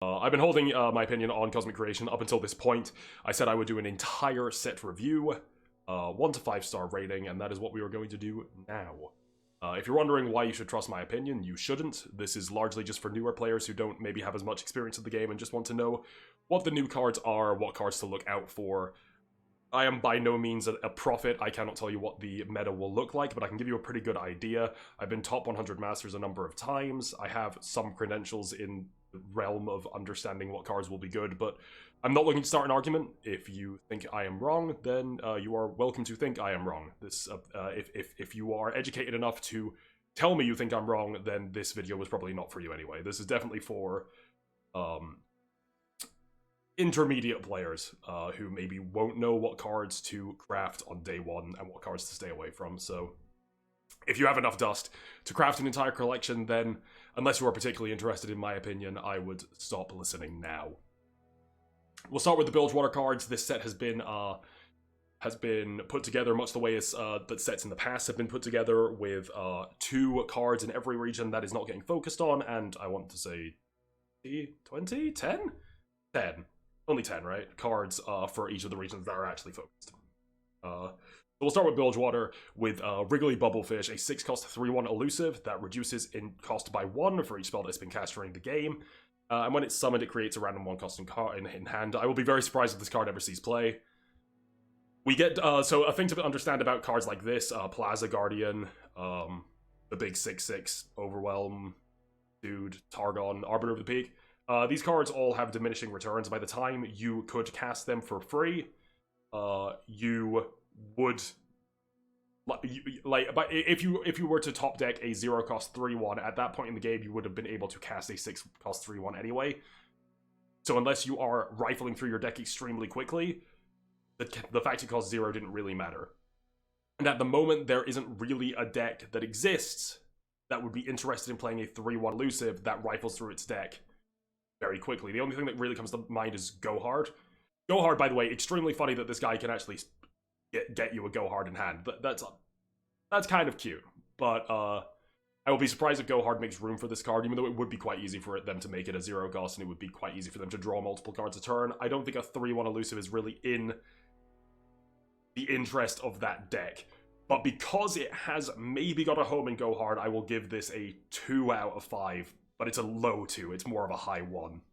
I've been holding my opinion on Cosmic Creation up until this point. I said I would do an entire set review, 1 to 5 star rating, and that is what we are going to do now. If you're wondering why you should trust my opinion, you shouldn't. This is largely just for newer players who don't maybe have as much experience in the game and just want to know what the new cards are, what cards to look out for. I am by no means a prophet. I cannot tell you what the meta will look like, but I can give you a pretty good idea. I've been top 100 masters a number of times. I have some credentials in the realm of understanding what cards will be good, but I'm not looking to start an argument. If you think I am wrong, then you are welcome to think I am wrong. If you are educated enough to tell me you think I'm wrong, then this video was probably not for you anyway. This is definitely for intermediate players who maybe won't know what cards to craft on day one and what cards to stay away from. So if you have enough dust to craft an entire collection, then unless you are particularly interested in my opinion, I would stop listening now. We'll start with the Bilgewater cards. This set has been put together much the way as that sets in the past have been put together, with 2 cards in every region that is not getting focused on, and I want to say 20? 10? 10. Only 10, right? Cards for each of the regions that are actually focused. So we'll start with Bilgewater with Wriggly Bubblefish, a 6-cost 3/1 elusive that reduces in cost by 1 for each spell that's been cast during the game. And when it's summoned, it creates a random 1-cost in hand. I will be very surprised if this card ever sees play. We get, so a thing to understand about cards like this, Plaza Guardian, the big 6/6 Overwhelm dude, Targon, Arbiter of the Peak. These cards all have diminishing returns. By the time you could cast them for free, you would but if you were to top deck a 0-cost 3/1 at that point in the game, you would have been able to cast a 6-cost 3/1 anyway. So unless you are rifling through your deck extremely quickly, the fact it costs 0 didn't really matter. And at the moment, there isn't really a deck that exists that would be interested in playing a 3/1 elusive that rifles through its deck very quickly. The only thing that really comes to mind is Go Hard. Go Hard, by the way, extremely funny that this guy can actually get you a Go Hard in hand. That's kind of cute, but I will be surprised if Go Hard makes room for this card, even though it would be quite easy for them to make it a 0-cost, and it would be quite easy for them to draw multiple cards a turn. I don't think a 3/1 elusive is really in the interest of that deck. But because it has maybe got a home in Go Hard, I will give this a 2 out of 5. But it's a low 2, it's more of a high 1.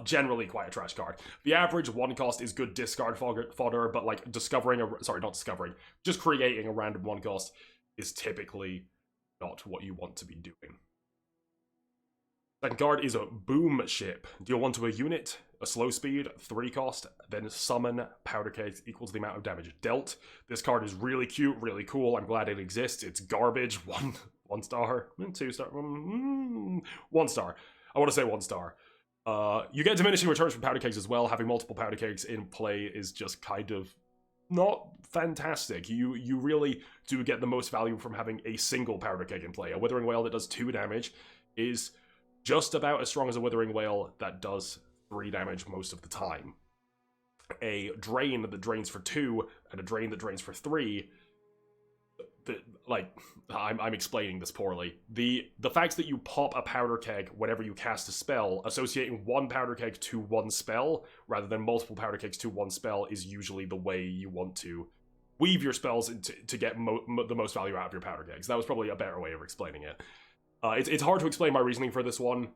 Generally quite a trash card. The average 1-cost is good discard fodder, but like just creating a random 1-cost is typically not what you want to be doing. Second card is a Boom Ship. Deal 1 to a unit, a slow speed, 3-cost, then summon powder kegs equal to the amount of damage dealt. This card is really cute, really cool. I'm glad it exists. It's garbage. 1 star, 2 star, 1 star. I want to say 1 star. You get diminishing returns from powder kegs as well. Having multiple powder kegs in play is just kind of not fantastic. You really do get the most value from having a single powder keg in play. A Withering Wail that does 2 damage is just about as strong as a Withering Wail that does 3 damage most of the time. A Drain that drains for 2 and a Drain that drains for 3. I'm explaining this poorly. The fact that you pop a powder keg whenever you cast a spell, associating 1 powder keg to 1 spell rather than multiple powder kegs to 1 spell, is usually the way you want to weave your spells to get the most value out of your powder kegs. That was probably a better way of explaining it. It's hard to explain my reasoning for this one,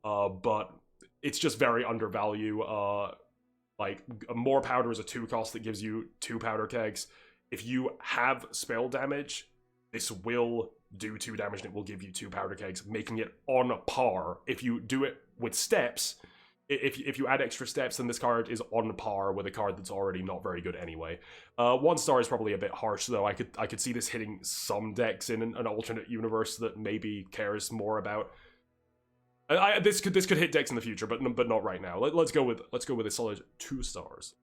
but it's just very undervalue. Like, more powder is a 2-cost that gives you 2 powder kegs. If you have spell damage, this will do 2 damage and it will give you 2 powder kegs, making it on par. If you do it with steps, if you add extra steps, then this card is on par with a card that's already not very good anyway. 1 star is probably a bit harsh, though. I could see this hitting some decks in an alternate universe that maybe cares more about. This could hit decks in the future, but not right now. Let's go with a solid 2 stars.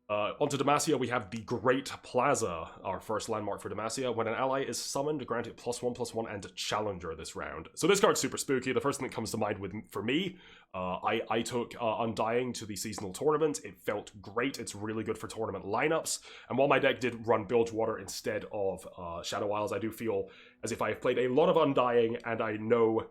Onto Demacia, we have the Great Plaza, our first landmark for Demacia. When an ally is summoned, grant it +1/+1 and Challenger this round. So this card's super spooky. The first thing that comes to mind for me, I took Undying to the seasonal tournament. It felt great. It's really good for tournament lineups. And while my deck did run Bilgewater instead of Shadow Isles, I do feel as if I have played a lot of Undying, and I know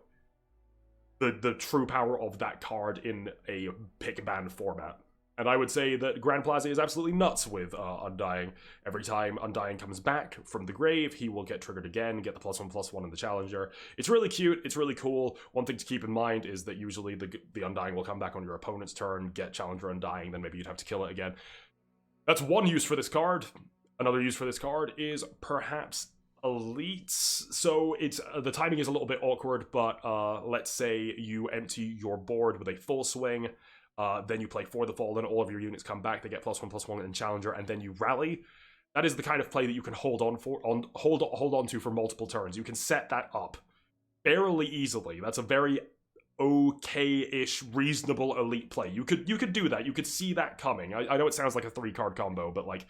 the true power of that card in a pick-ban format. And I would say that Grand Plaza is absolutely nuts with Undying. Every time Undying comes back from the grave, he will get triggered again, get the +1/+1 in the Challenger. It's really cute, it's really cool. One thing to keep in mind is that usually the Undying will come back on your opponent's turn, get Challenger Undying, then maybe you'd have to kill it again. That's one use for this card. Another use for this card is perhaps elites. So it's the timing is a little bit awkward, but let's say you empty your board with a full swing, then you play For the Fallen, all of your units come back, they get +1/+1 in Challenger, and then you rally. That is the kind of play that you can hold on to for multiple turns. You can set that up fairly easily. That's a very okay-ish, reasonable elite play. You could do that. You could see that coming. I know it sounds like a 3-card combo, but like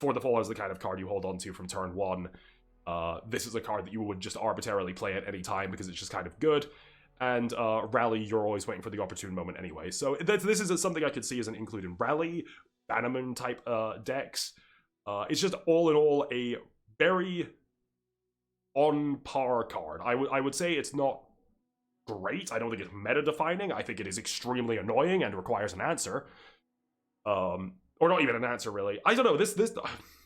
For the Fallen is the kind of card you hold on to from turn 1. This is a card that you would just arbitrarily play at any time because it's just kind of good. And Rally, you're always waiting for the opportune moment anyway. So this is something I could see as an include in Rally, Bannerman type decks. It's just all in all a very on par card. I would say it's not great. I don't think it's meta defining. I think it is extremely annoying and requires an answer. Or not even an answer really. I don't know. This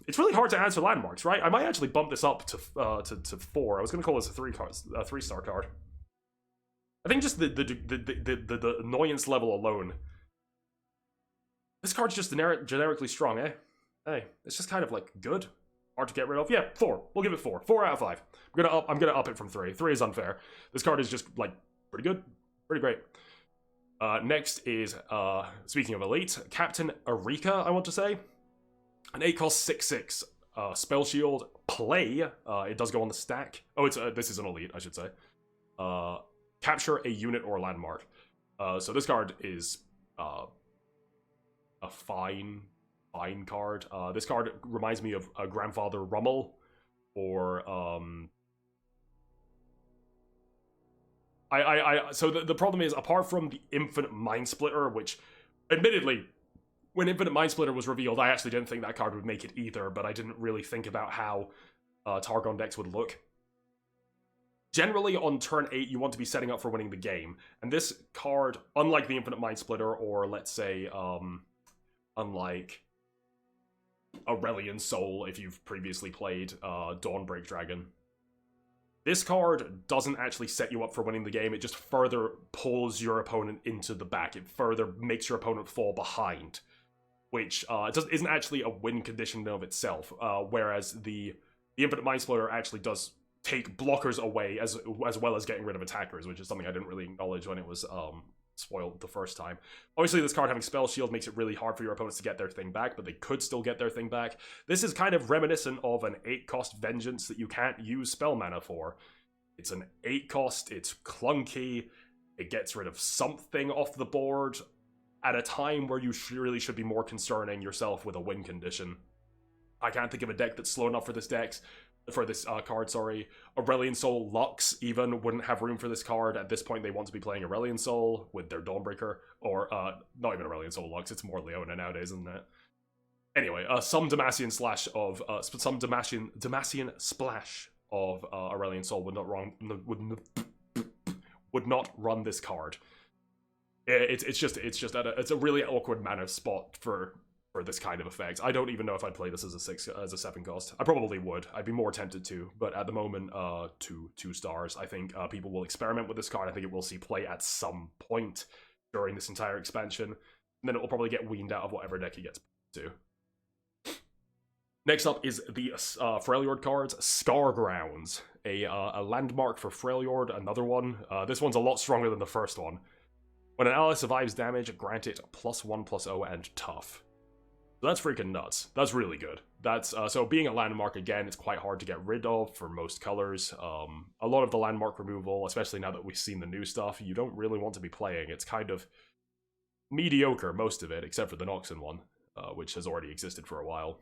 it's really hard to answer landmarks, right? I might actually bump this up to 4. I was going to call this a 3-star card. I think just the annoyance level alone. This card's just generically strong, eh? Hey, it's just kind of like good, hard to get rid of. Yeah, 4. We'll give it 4. 4 out of 5. I'm gonna up it from 3. 3 is unfair. This card is just like pretty good, pretty great. Next is speaking of elite, Captain Erika. I want to say an 8-cost 6/6 spell shield play. It does go on the stack. Oh, it's this is an elite, I should say. Capture a unit or landmark. So this card is a fine card. This card reminds me of Grandfather Rummel, or so the problem is, apart from the Infinite Mind Splitter, which admittedly, when Infinite Mind Splitter was revealed, I actually didn't think that card would make it either, but I didn't really think about how Targon decks would look. Generally, on turn 8, you want to be setting up for winning the game. And this card, unlike the Infinite Mind Splitter, or let's say, unlike Aurelian Soul, if you've previously played Dawnbreak Dragon, this card doesn't actually set you up for winning the game. It just further pulls your opponent into the back. It further makes your opponent fall behind, which isn't actually a win condition in of itself. Whereas the Infinite Mind Splitter actually does take blockers away as well as getting rid of attackers, which is something I didn't really acknowledge when it was spoiled the first time. Obviously, this card having Spell Shield makes it really hard for your opponents to get their thing back, but they could still get their thing back. This is kind of reminiscent of an 8-cost Vengeance that you can't use spell mana for. It's an 8-cost, it's clunky, it gets rid of something off the board at a time where you really should be more concerning yourself with a win condition. I can't think of a deck that's slow enough for this card, sorry. Aurelian Soul Lux even wouldn't have room for this card. At this point, they want to be playing Aurelian Soul with their Dawnbreaker, or not even Aurelian Soul Lux, it's more Leona nowadays, isn't it? Anyway, some Demacian splash of Aurelian Soul would not run this card. It's a really awkward mana spot for this kind of effect. I don't even know if I'd play this as a 7-cost. I probably would. I'd be more tempted to, but at the moment, 2 stars. I think people will experiment with this card. I think it will see play at some point during this entire expansion, and then it will probably get weaned out of whatever deck it gets to. Next up is the Freljord cards, Scargrounds, a landmark for Freljord, another one. This one's a lot stronger than the first one. When an ally survives damage, grant it +1/+0 and tough. So that's freaking nuts. That's really good. That's so being a landmark, again, it's quite hard to get rid of for most colors. A lot of the landmark removal, especially now that we've seen the new stuff, you don't really want to be playing. It's kind of mediocre, most of it, except for the Noxen one, which has already existed for a while.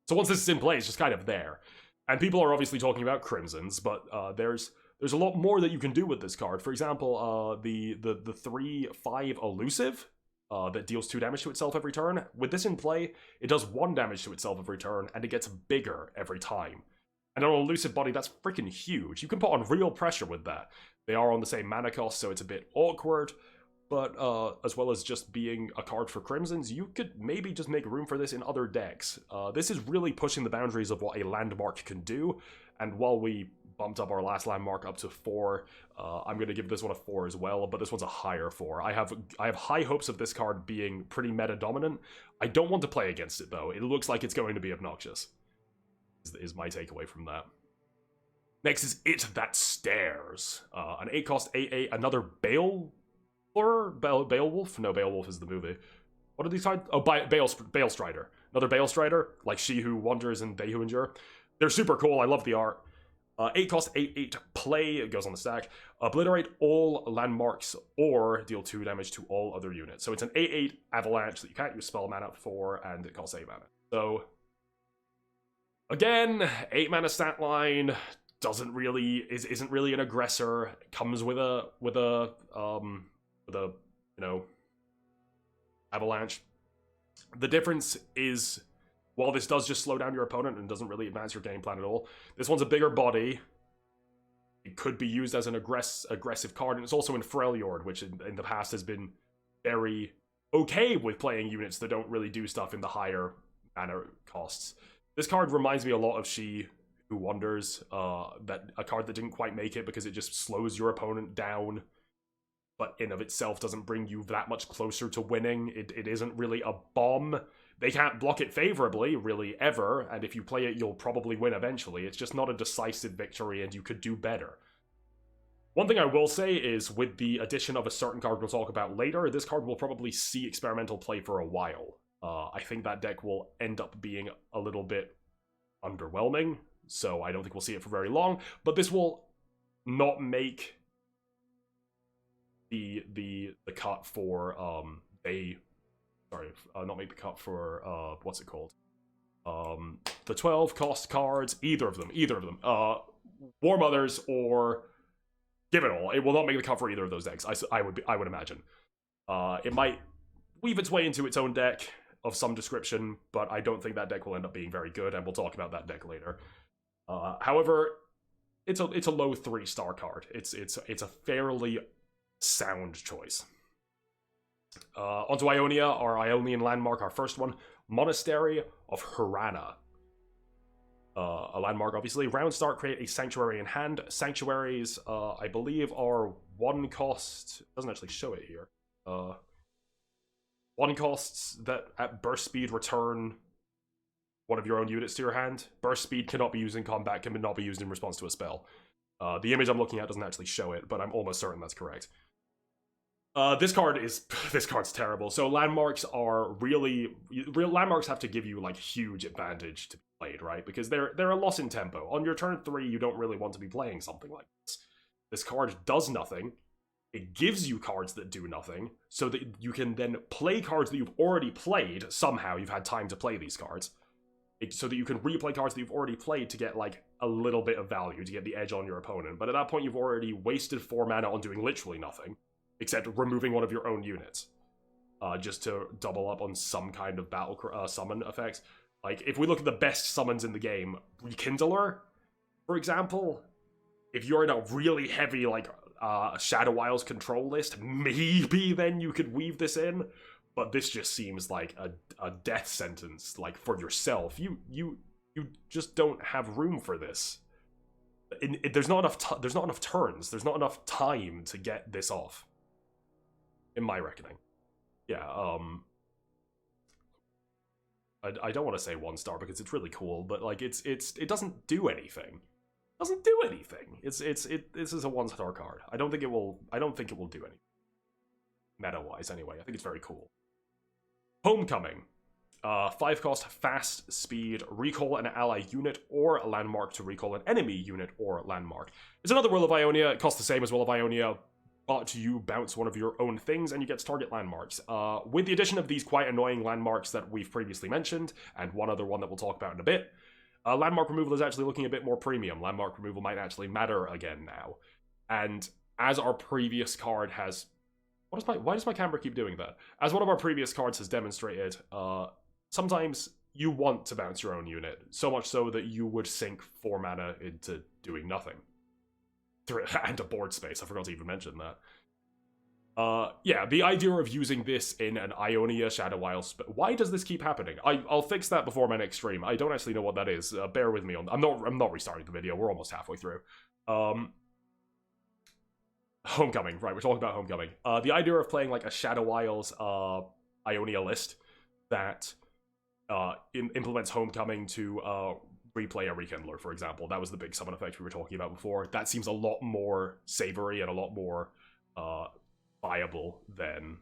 So once this is in play, it's just kind of there. And people are obviously talking about Crimsons, but there's a lot more that you can do with this card. For example, the 3/5 Elusive, that deals 2 damage to itself every turn. With this in play, it does 1 damage to itself every turn, and it gets bigger every time. And on an Elusive body, that's freaking huge. You can put on real pressure with that. They are on the same mana cost, so it's a bit awkward. But as well as just being a card for Crimsons, you could maybe just make room for this in other decks. This is really pushing the boundaries of what a landmark can do, and while we bumped up our last landmark up to 4, I'm going to give this one a 4 as well, but this one's a higher 4. I have high hopes of this card being pretty meta-dominant. I don't want to play against it, though. It looks like it's going to be obnoxious, is my takeaway from that. Next is It That Stares. An 8-cost 8/8, another Beowulf? No, Beowulf is the movie. What are these cards? Oh, Bale Strider. Another Bale Strider, like She Who Wanders and They Who Endure. They're super cool, I love the art. 8-cost 8/8 play, it goes on the stack. Obliterate all landmarks or deal 2 damage to all other units. So it's an 8/8 avalanche that you can't use spell mana for, and it costs 8 mana. So, again, 8 mana stat line isn't really an aggressor. It comes with a avalanche. The difference is, while this does just slow down your opponent and doesn't really advance your game plan at all, this one's a bigger body. It could be used as an aggressive card, and it's also in Freljord, which in the past has been very okay with playing units that don't really do stuff in the higher mana costs. This card reminds me a lot of She Who Wanders, a card that didn't quite make it because it just slows your opponent down, but in of itself doesn't bring you that much closer to winning. It isn't really a bomb. They can't block it favorably, really, ever, and if you play it, you'll probably win eventually. It's just not a decisive victory, and you could do better. One thing I will say is, with the addition of a certain card we'll talk about later, this card will probably see experimental play for a while. I think that deck will end up being a little bit underwhelming, so I don't think we'll see it for very long, but this will not make the cut for not make the cut for what's it called? The 12-cost cards, either of them. War Mothers or Give It All. It will not make the cut for either of those decks. I would imagine. It might weave its way into its own deck of some description, but I don't think that deck will end up being very good, and we'll talk about that deck later. However, it's a low 3-star card. It's a fairly sound choice. Onto Ionia, our Ionian landmark, our first one, Monastery of Harana. A landmark, obviously. Round start, create a sanctuary in hand. Sanctuaries, I believe, are 1 cost. Doesn't actually show it here. 1 costs that at burst speed return one of your own units to your hand. Burst speed cannot be used in combat, cannot be used in response to a spell. The image I'm looking at doesn't actually show it, but I'm almost certain that's correct. This card's terrible. So landmarks are landmarks have to give you like huge advantage to be played, right? Because they're a loss in tempo. On your turn 3, you don't really want to be playing something like this. This card does nothing. It gives you cards that do nothing, so that you can then play cards that you've already played. Somehow you've had time to play these cards, so that you can replay cards that you've already played to get like a little bit of value, to get the edge on your opponent. But at that point, you've already wasted 4 mana on doing literally nothing, except removing one of your own units, just to double up on some kind of battle summon effects. Like, if we look at the best summons in the game, Rekindler, for example, if you're in a really heavy, like, Shadow Isles control list, maybe then you could weave this in, but this just seems like a death sentence, like, for yourself. You just don't have room for this. There's not enough turns, there's not enough time to get this off, in my reckoning. Yeah, I don't want to say 1-star because it's really cool, but like it doesn't do anything. It doesn't do anything. This is a 1-star card. I don't think it will do anything. Meta-wise, anyway. I think it's very cool. Homecoming. 5-cost, fast, speed, recall an ally unit or a landmark to recall an enemy unit or landmark. It's another Will of Ionia. It costs the same as Will of Ionia, but you bounce one of your own things and you get to target landmarks. With the addition of these quite annoying landmarks that we've previously mentioned, and one other one that we'll talk about in a bit, landmark removal is actually looking a bit more premium. Landmark removal might actually matter again now. And as our previous card has... Why does my camera keep doing that? As one of our previous cards has demonstrated, sometimes you want to bounce your own unit, so much so that you would sink 4 mana into doing nothing. and a board space. I forgot to even mention that. Yeah, the idea of using this in an Ionia Shadow Isles... Why does this keep happening? I'll fix that before my next stream. I don't actually know what that is. Bear with me on... I'm not restarting the video. We're almost halfway through. Homecoming. Right, we're talking about Homecoming. The idea of playing, like, a Shadow Isles Ionia list that implements Homecoming to replay a Rekindler, for example. That was the big summon effect we were talking about before. That seems a lot more savory and a lot more... viable than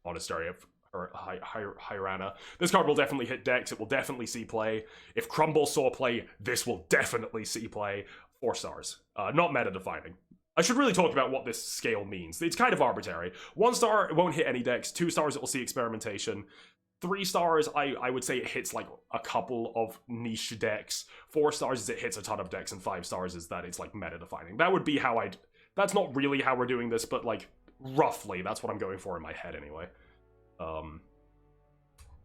Monastery of Harana. This card will definitely hit decks. It will definitely see play. If Crumble saw play, this will definitely see play. 4 stars. Not meta-defining. I should really talk about what this scale means. It's kind of arbitrary. 1 star, it won't hit any decks. 2 stars, it will see experimentation. 3 stars, I would say it hits like a couple of niche decks. 4 stars is it hits a ton of decks, and 5 stars is that it's like meta-defining. That would be how I'd... That's not really how we're doing this, but like... Roughly, that's what I'm going for in my head anyway.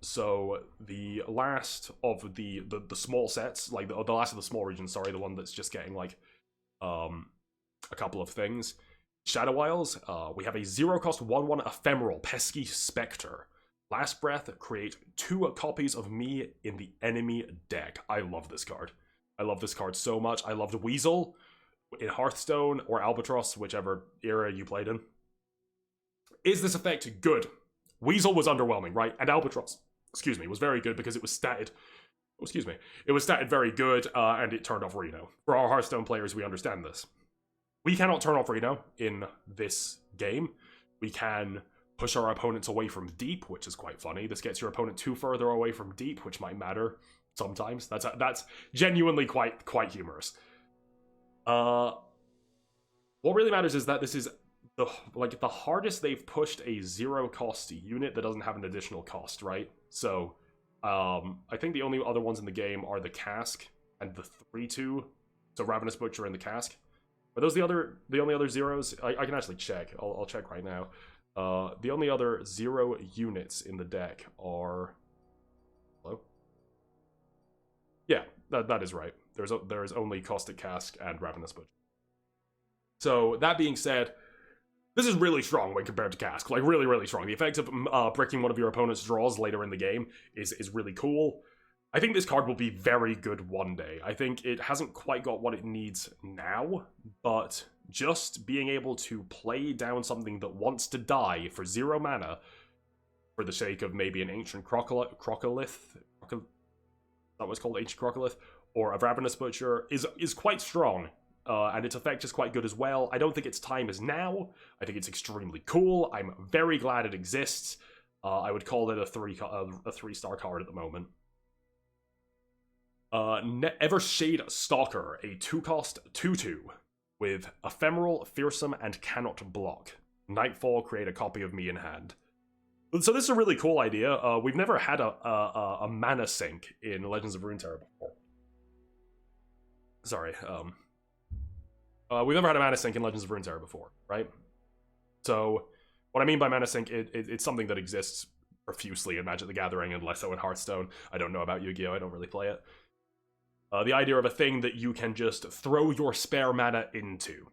So the last of the small sets, like the last of the small regions, sorry, the one that's just getting like a couple of things. Shadow Isles, we have a 0-cost 1/1 ephemeral pesky specter. Last breath, create 2 copies of me in the enemy deck. I love this card. I love this card so much. I loved Weasel in Hearthstone or Albatross, whichever era you played in. Is this effect good? Weasel was underwhelming, right? And Albatross, excuse me, was very good because it was statted. Oh, excuse me. It was statted very good, and it turned off Reno. For our Hearthstone players, we understand this. We cannot turn off Reno in this game. We can push our opponents away from deep, which is quite funny. This gets your opponent 2 further away from deep, which might matter sometimes. That's genuinely quite humorous. What really matters is that this is the hardest they've pushed a 0-cost unit that doesn't have an additional cost, right? So, I think the only other ones in the game are the Cask and the 3/2. So Ravenous Butcher and the Cask. Are those the only other zeros? I can actually check. I'll check right now. The only other 0 units in the deck are... Hello? Yeah, that is right. There is only Caustic Cask and Ravenous Butcher. So, that being said... This is really strong when compared to Cask. Like, really, really strong. The effect of bricking one of your opponent's draws later in the game is really cool. I think this card will be very good one day. I think it hasn't quite got what it needs now, but just being able to play down something that wants to die for 0 mana for the sake of maybe an Ancient Crocolith, that was called Ancient Crocolith, or a Ravenous Butcher is quite strong. And its effect is quite good as well. I don't think its time is now. I think it's extremely cool. I'm very glad it exists. I would call it a 3-star card at the moment. Evershade Stalker, a 2-cost 2/2 with Ephemeral, Fearsome, and Cannot Block. Nightfall, create a copy of me in hand. So this is a really cool idea. We've never had a mana sink in Legends of Runeterra before. Sorry, we've never had a mana sink in Legends of Runeterra before, right? So, what I mean by mana sink, it's something that exists profusely in Magic the Gathering and less so in Hearthstone. I don't know about Yu-Gi-Oh! I don't really play it. The idea of a thing that you can just throw your spare mana into.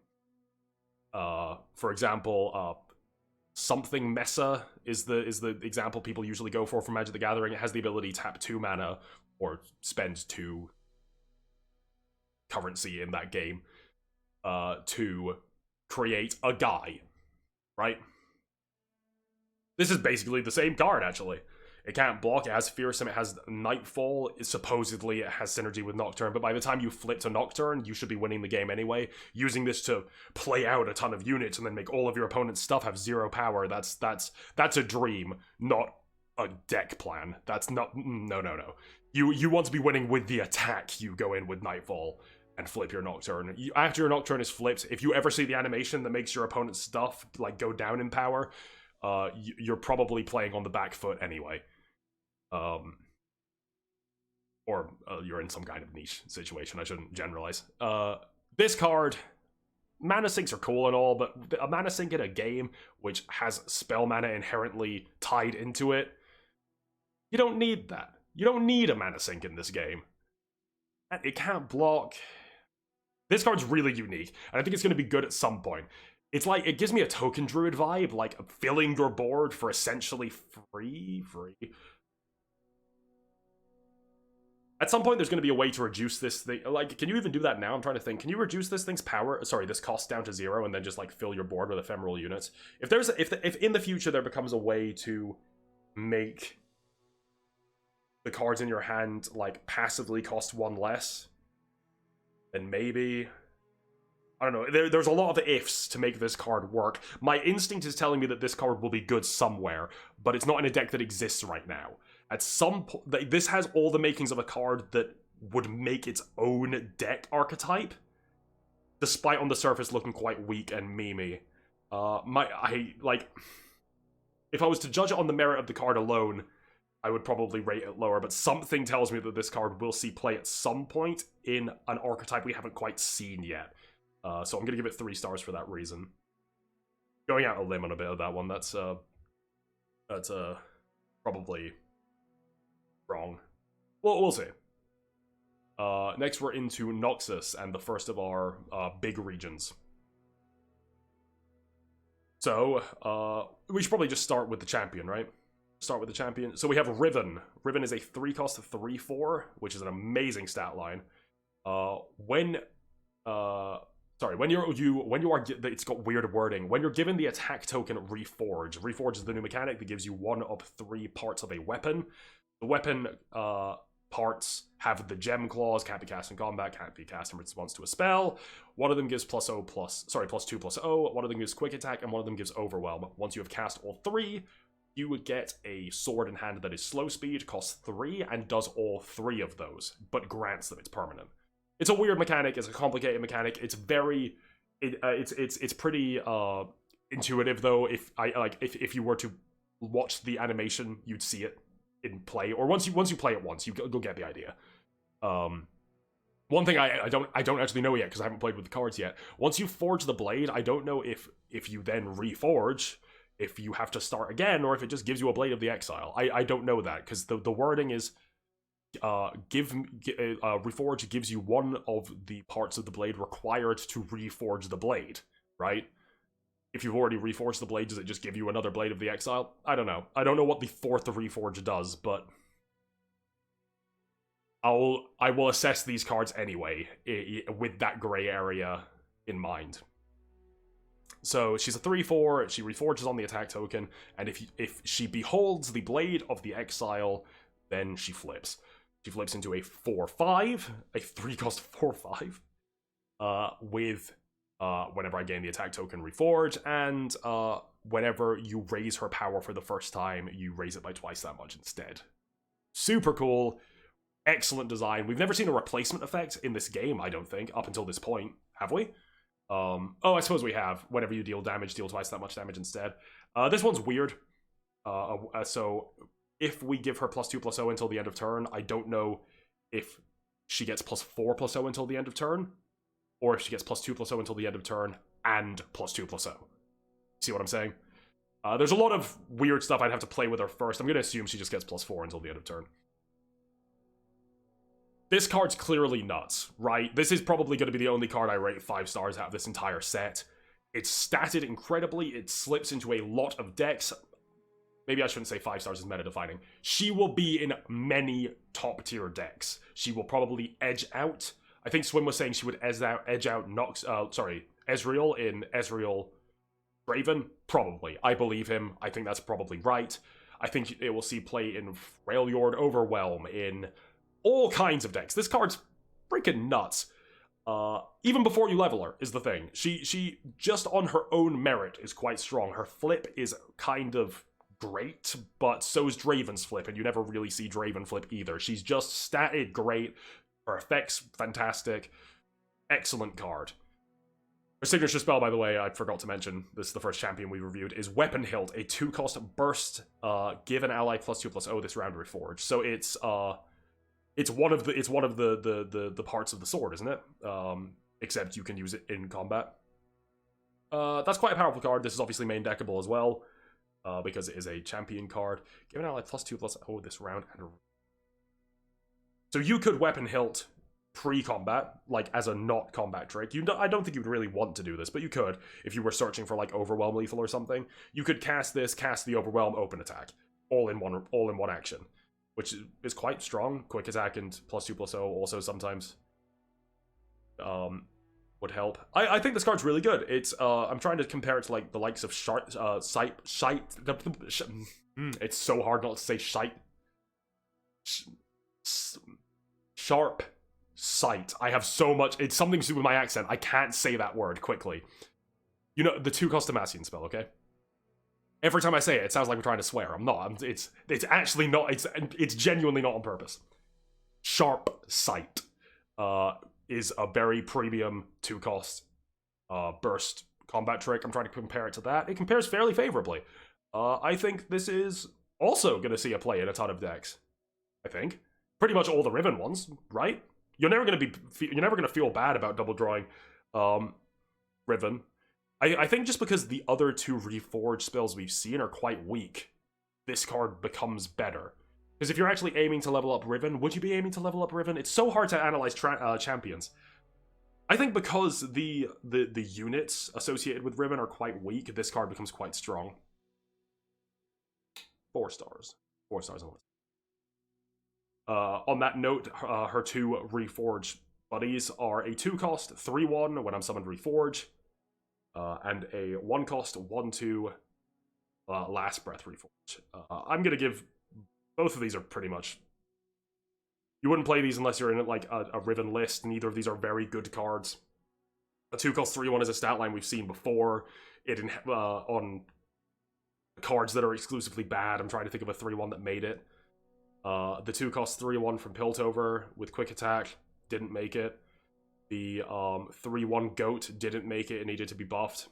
For example, something Mecha is the example people usually go for Magic the Gathering. It has the ability to tap 2 mana or spend 2 currency in that game. To create a guy, right? This is basically the same card, actually. It can't block, it has Fearsome, it has Nightfall, supposedly it has synergy with Nocturne, but by the time you flip to Nocturne, you should be winning the game anyway. Using this to play out a ton of units and then make all of your opponent's stuff have 0 power, that's a dream, not a deck plan. That's not... No. You want to be winning with the attack, you go in with Nightfall and flip your Nocturne. After your Nocturne is flipped, if you ever see the animation that makes your opponent's stuff like go down in power, you're probably playing on the back foot anyway. Or you're in some kind of niche situation. I shouldn't generalize. This card, mana sinks are cool and all, but a mana sink in a game which has spell mana inherently tied into it, you don't need that. You don't need a mana sink in this game. It can't block. This card's really unique, and I think it's going to be good at some point. It's like, it gives me a token druid vibe, like filling your board for essentially free. At some point, there's going to be a way to reduce this thing. Like, can you even do that now? I'm trying to think. Can you reduce this thing's power? Sorry, this cost down to 0, and then just like fill your board with ephemeral units? If in the future there becomes a way to make the cards in your hand like passively cost 1 less, then maybe. I don't know. There's a lot of ifs to make this card work. My instinct is telling me that this card will be good somewhere, but it's not in a deck that exists right now. At some point, this has all the makings of a card that would make its own deck archetype, despite on the surface looking quite weak and memey. If I was to judge it on the merit of the card alone, I would probably rate it lower, but something tells me that this card will see play at some point in an archetype we haven't quite seen yet. So I'm going to give it 3 stars for that reason. Going out a limb on a bit of that one, that's probably wrong. Well, we'll see. Next we're into Noxus, and the first of our big regions. So, we should probably just start with the champion, right? Start with the champion. So we have Riven. Riven is a 3-cost 3/4, which is an amazing stat line. It's got weird wording. When you're given the attack token Reforge. Reforge is the new mechanic that gives you 1 of 3 parts of a weapon. The weapon parts have the gem clause, can't be cast in combat, can't be cast in response to a spell. One of them gives +2/0. One of them gives quick attack, and one of them gives overwhelm. Once you have cast all 3, you would get a sword in hand that is slow speed, costs 3, and does all 3 of those, but grants them it's permanent. It's a weird mechanic. It's a complicated mechanic. It's very, it's pretty intuitive though. If you were to watch the animation, you'd see it in play. Or once you play it once, you'll get the idea. One thing I don't actually know yet because I haven't played with the cards yet. Once you forge the blade, I don't know if you then reforge, if you have to start again, or if it just gives you a Blade of the Exile. I don't know that because the wording is. Reforge gives you 1 of the parts of the blade required to reforge the blade, right? If you've already reforged the blade, does it just give you another Blade of the Exile? I don't know. I don't know what the 4th reforge does, but I will assess these cards anyway, with that gray area in mind. So she's a 3/4, she reforges on the attack token, and if she beholds the Blade of the Exile, then she flips. She flips into a 4/5, a 3-cost 4/5, with whenever I gain the attack token Reforge, and whenever you raise her power for the first time, you raise it by twice that much instead. Super cool, excellent design. We've never seen a replacement effect in this game, I don't think, up until this point, have we? Oh, I suppose we have. Whenever you deal damage, deal twice that much damage instead. This one's weird. So if we give her +2/+0 until the end of turn, I don't know if she gets +4/+0 until the end of turn, or if she gets +2/+0 until the end of turn and +2/+0. See what I'm saying? There's a lot of weird stuff I'd have to play with her first. I'm going to assume she just gets +4 until the end of turn. This card's clearly nuts, right? This is probably going to be the only card I rate 5 stars out of this entire set. It's statted incredibly. It slips into a lot of decks. Maybe I shouldn't say 5 stars is meta-defining. She will be in many top-tier decks. She will probably edge out. I think Swim was saying she would edge out Ezreal in Ezreal Raven. Probably. I believe him. I think that's probably right. I think it will see play in Freljord Overwhelm, in all kinds of decks. This card's freaking nuts. Even before you level her, is the thing. She just on her own merit is quite strong. Her flip is kind of great, but so is Draven's flip, and you never really see Draven flip either. She's just statted great. Her effects fantastic. Excellent card. Her signature spell, by the way, I forgot to mention, this is the first champion we reviewed, is Weapon Hilt, a 2-cost burst, give an ally +2/+0 this round Reforge. So it's one of the parts of the sword, isn't it? Except you can use it in combat. That's quite a powerful card. This is obviously main deckable as well. Because it is a champion card. Give an ally +2/+0 this round. So you could Weapon Hilt pre-combat, like as a not combat trick. I don't think you'd really want to do this, but you could if you were searching for like Overwhelm Lethal or something. You could cast this, cast the Overwhelm, open attack, all in one action, which is quite strong. Quick attack and +2/+0 also sometimes would help. I think this card's really good. It's I'm trying to compare it to like the likes of it's so hard not to say Sharp Sight. I have so much. It's something to do with my accent. I can't say that word quickly. You know, the 2-cost Demacian spell, okay? Every time I say it, it sounds like I'm trying to swear. I'm not. It's actually not. It's genuinely not on purpose. Sharp Sight is a very premium 2-cost burst combat trick. I'm trying to compare it to that. It compares fairly favorably. I think this is also going to see a play in a ton of decks. I think pretty much all the Riven ones, right? You're never going to feel bad about double drawing Riven. I think just because the other 2 Reforged spells we've seen are quite weak, this card becomes better. Because if you're actually aiming to level up Riven, would you be aiming to level up Riven? It's so hard to analyze champions. I think because the units associated with Riven are quite weak, this card becomes quite strong. 4 stars. 4 stars on this. On that note, her 2 Reforged buddies are a 2-cost 3/1 when I'm summoned Reforge, and a 1-cost 1/2 Last Breath Reforge. I'm gonna give both of these are pretty much. You wouldn't play these unless you're in like a Riven list. Neither of these are very good cards. A 2-cost 3/1 is a stat line we've seen before. On cards that are exclusively bad. I'm trying to think of a 3/1 that made it. The 2-cost 3/1 from Piltover with quick attack didn't make it. The 3/1 Goat didn't make it. It needed to be buffed.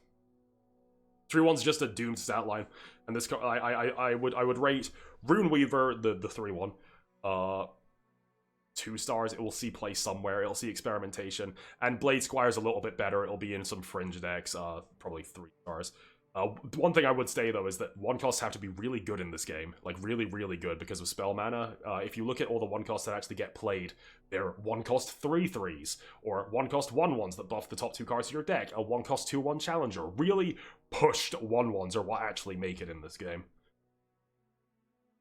3/1's just a doomed stat line, and this I would rate Runeweaver the 3/1 2 stars. It will see play somewhere. It'll see experimentation, and Blade Squire's a little bit better. It'll be in some fringe decks, probably 3 stars. One thing I would say, though, is that 1-costs have to be really good in this game. Like, really, really good because of spell mana. If you look at all the 1-costs that actually get played, they're 1-cost 3/3s, or 1-cost 1/1s that buff the top 2 cards of your deck, a 1-cost 2/1 Challenger. Really pushed 1/1s are what actually make it in this game.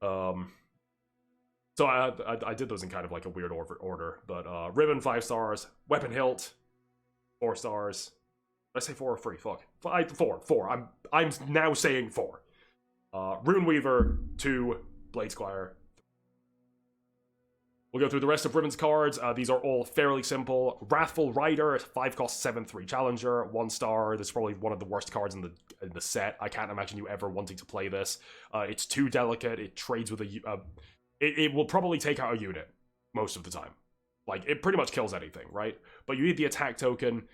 So I did those in kind of like a weird order, but Riven 5 stars, Weapon Hilt 4 stars. Did I say 4 or 3? Fuck. 4. I'm now saying 4. Runeweaver 2, Blade Squire. We'll go through the rest of Riven's cards. These are all fairly simple. Wrathful Rider, 5-cost 7/3 Challenger, 1 star. This is probably one of the worst cards in the set. I can't imagine you ever wanting to play this. It's too delicate. It trades with it will probably take out a unit most of the time. Like, it pretty much kills anything, right? But you need the attack token.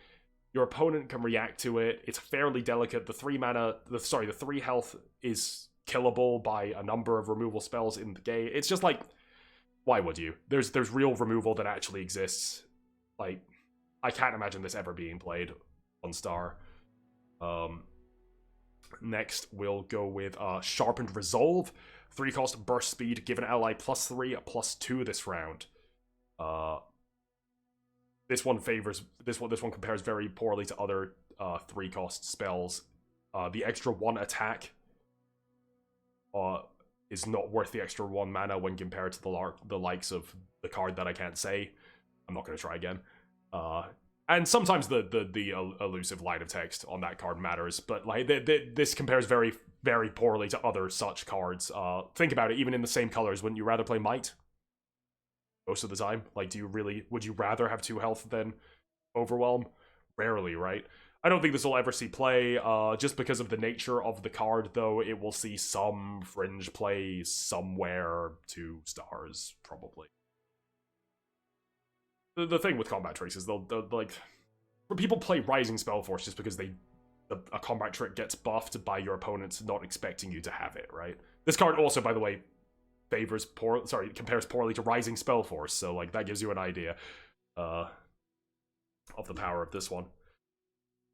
Your opponent can react to it. It's fairly delicate. The 3 health is killable by a number of removal spells in the game. It's just like, why would you? There's real removal that actually exists. Like, I can't imagine this ever being played 1 star. Next, we'll go with Sharpened Resolve. 3-cost burst speed. Give an ally +3/+2 this round. This one compares very poorly to other 3-cost spells. The extra 1 attack is not worth the extra 1 mana when compared to the likes of the card that I can't say. I'm not going to try again. And sometimes the elusive line of text on that card matters, but like this compares very, very poorly to other such cards. Think about it, even in the same colors, wouldn't you rather play Might? Most of the time? Like, would you rather have 2 health than Overwhelm? Rarely, right? I don't think this will ever see play, just because of the nature of the card, though. It will see some fringe play somewhere, 2 stars, probably. The thing with combat tricks is they'll like, people play Rising Spellforce just because a combat trick gets buffed by your opponents not expecting you to have it, right? This card also, by the way, compares poorly to Rising Spellforce, so like that gives you an idea of the power of this one.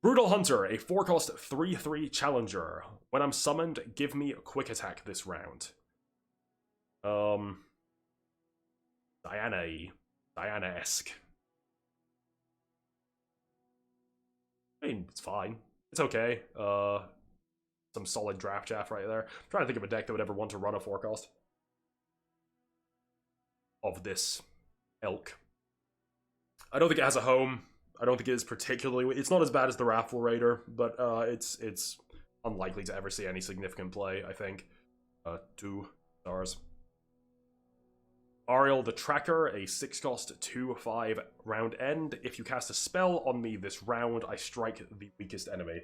Brutal Hunter, a 4-cost 3/3 Challenger. When I'm summoned, give me a quick attack this round. Diana-esque. I mean, it's fine. It's okay. Some solid draft chaff right there. I'm trying to think of a deck that would ever want to run a forecast of this ilk. I don't think it has a home. I don't think it is particularly... It's not as bad as the Wrathful Rider, but it's unlikely to ever see any significant play, I think. 2 stars. Ariel the Tracker, a 6-cost 2/5 round end. If you cast a spell on me this round, I strike the weakest enemy.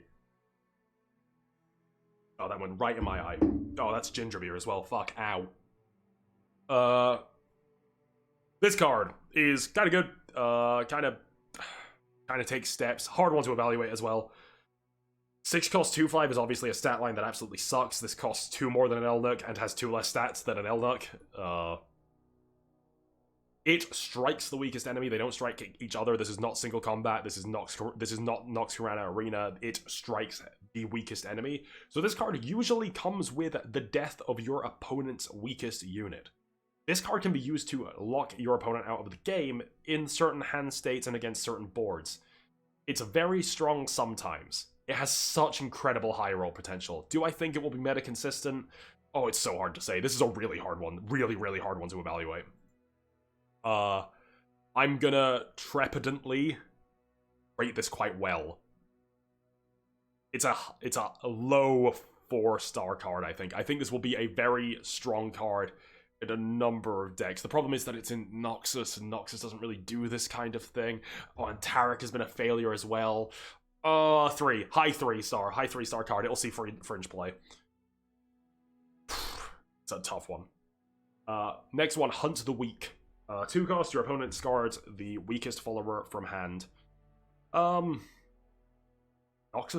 Oh, that went right in my eye. Oh, that's ginger beer as well. Fuck, ow. This card is kind of good. Kind of takes steps. Hard one to evaluate as well. 6 cost 2/5 is obviously a stat line that absolutely sucks. This costs 2 more than an Elnuck and has 2 less stats than an Elnuck. It strikes the weakest enemy. They don't strike each other. This is not single combat. This is not Nox Harana Arena. It strikes the weakest enemy. So this card usually comes with the death of your opponent's weakest unit. This card can be used to lock your opponent out of the game in certain hand states and against certain boards. It's very strong sometimes. It has such incredible high roll potential. Do I think it will be meta consistent? Oh, it's so hard to say. This is a really hard one. Really, really hard one to evaluate. I'm gonna trepidantly rate this quite well. It's a low 4-star card, I think. I think this will be a very strong card in a number of decks. The problem is that it's in Noxus, and Noxus doesn't really do this kind of thing. Oh, and Tarek has been a failure as well. 3. High 3-star card. It'll see fringe play. It's a tough one. Next one, Hunt the Weak. 2 cost, your opponent discards the weakest follower from hand. Noxus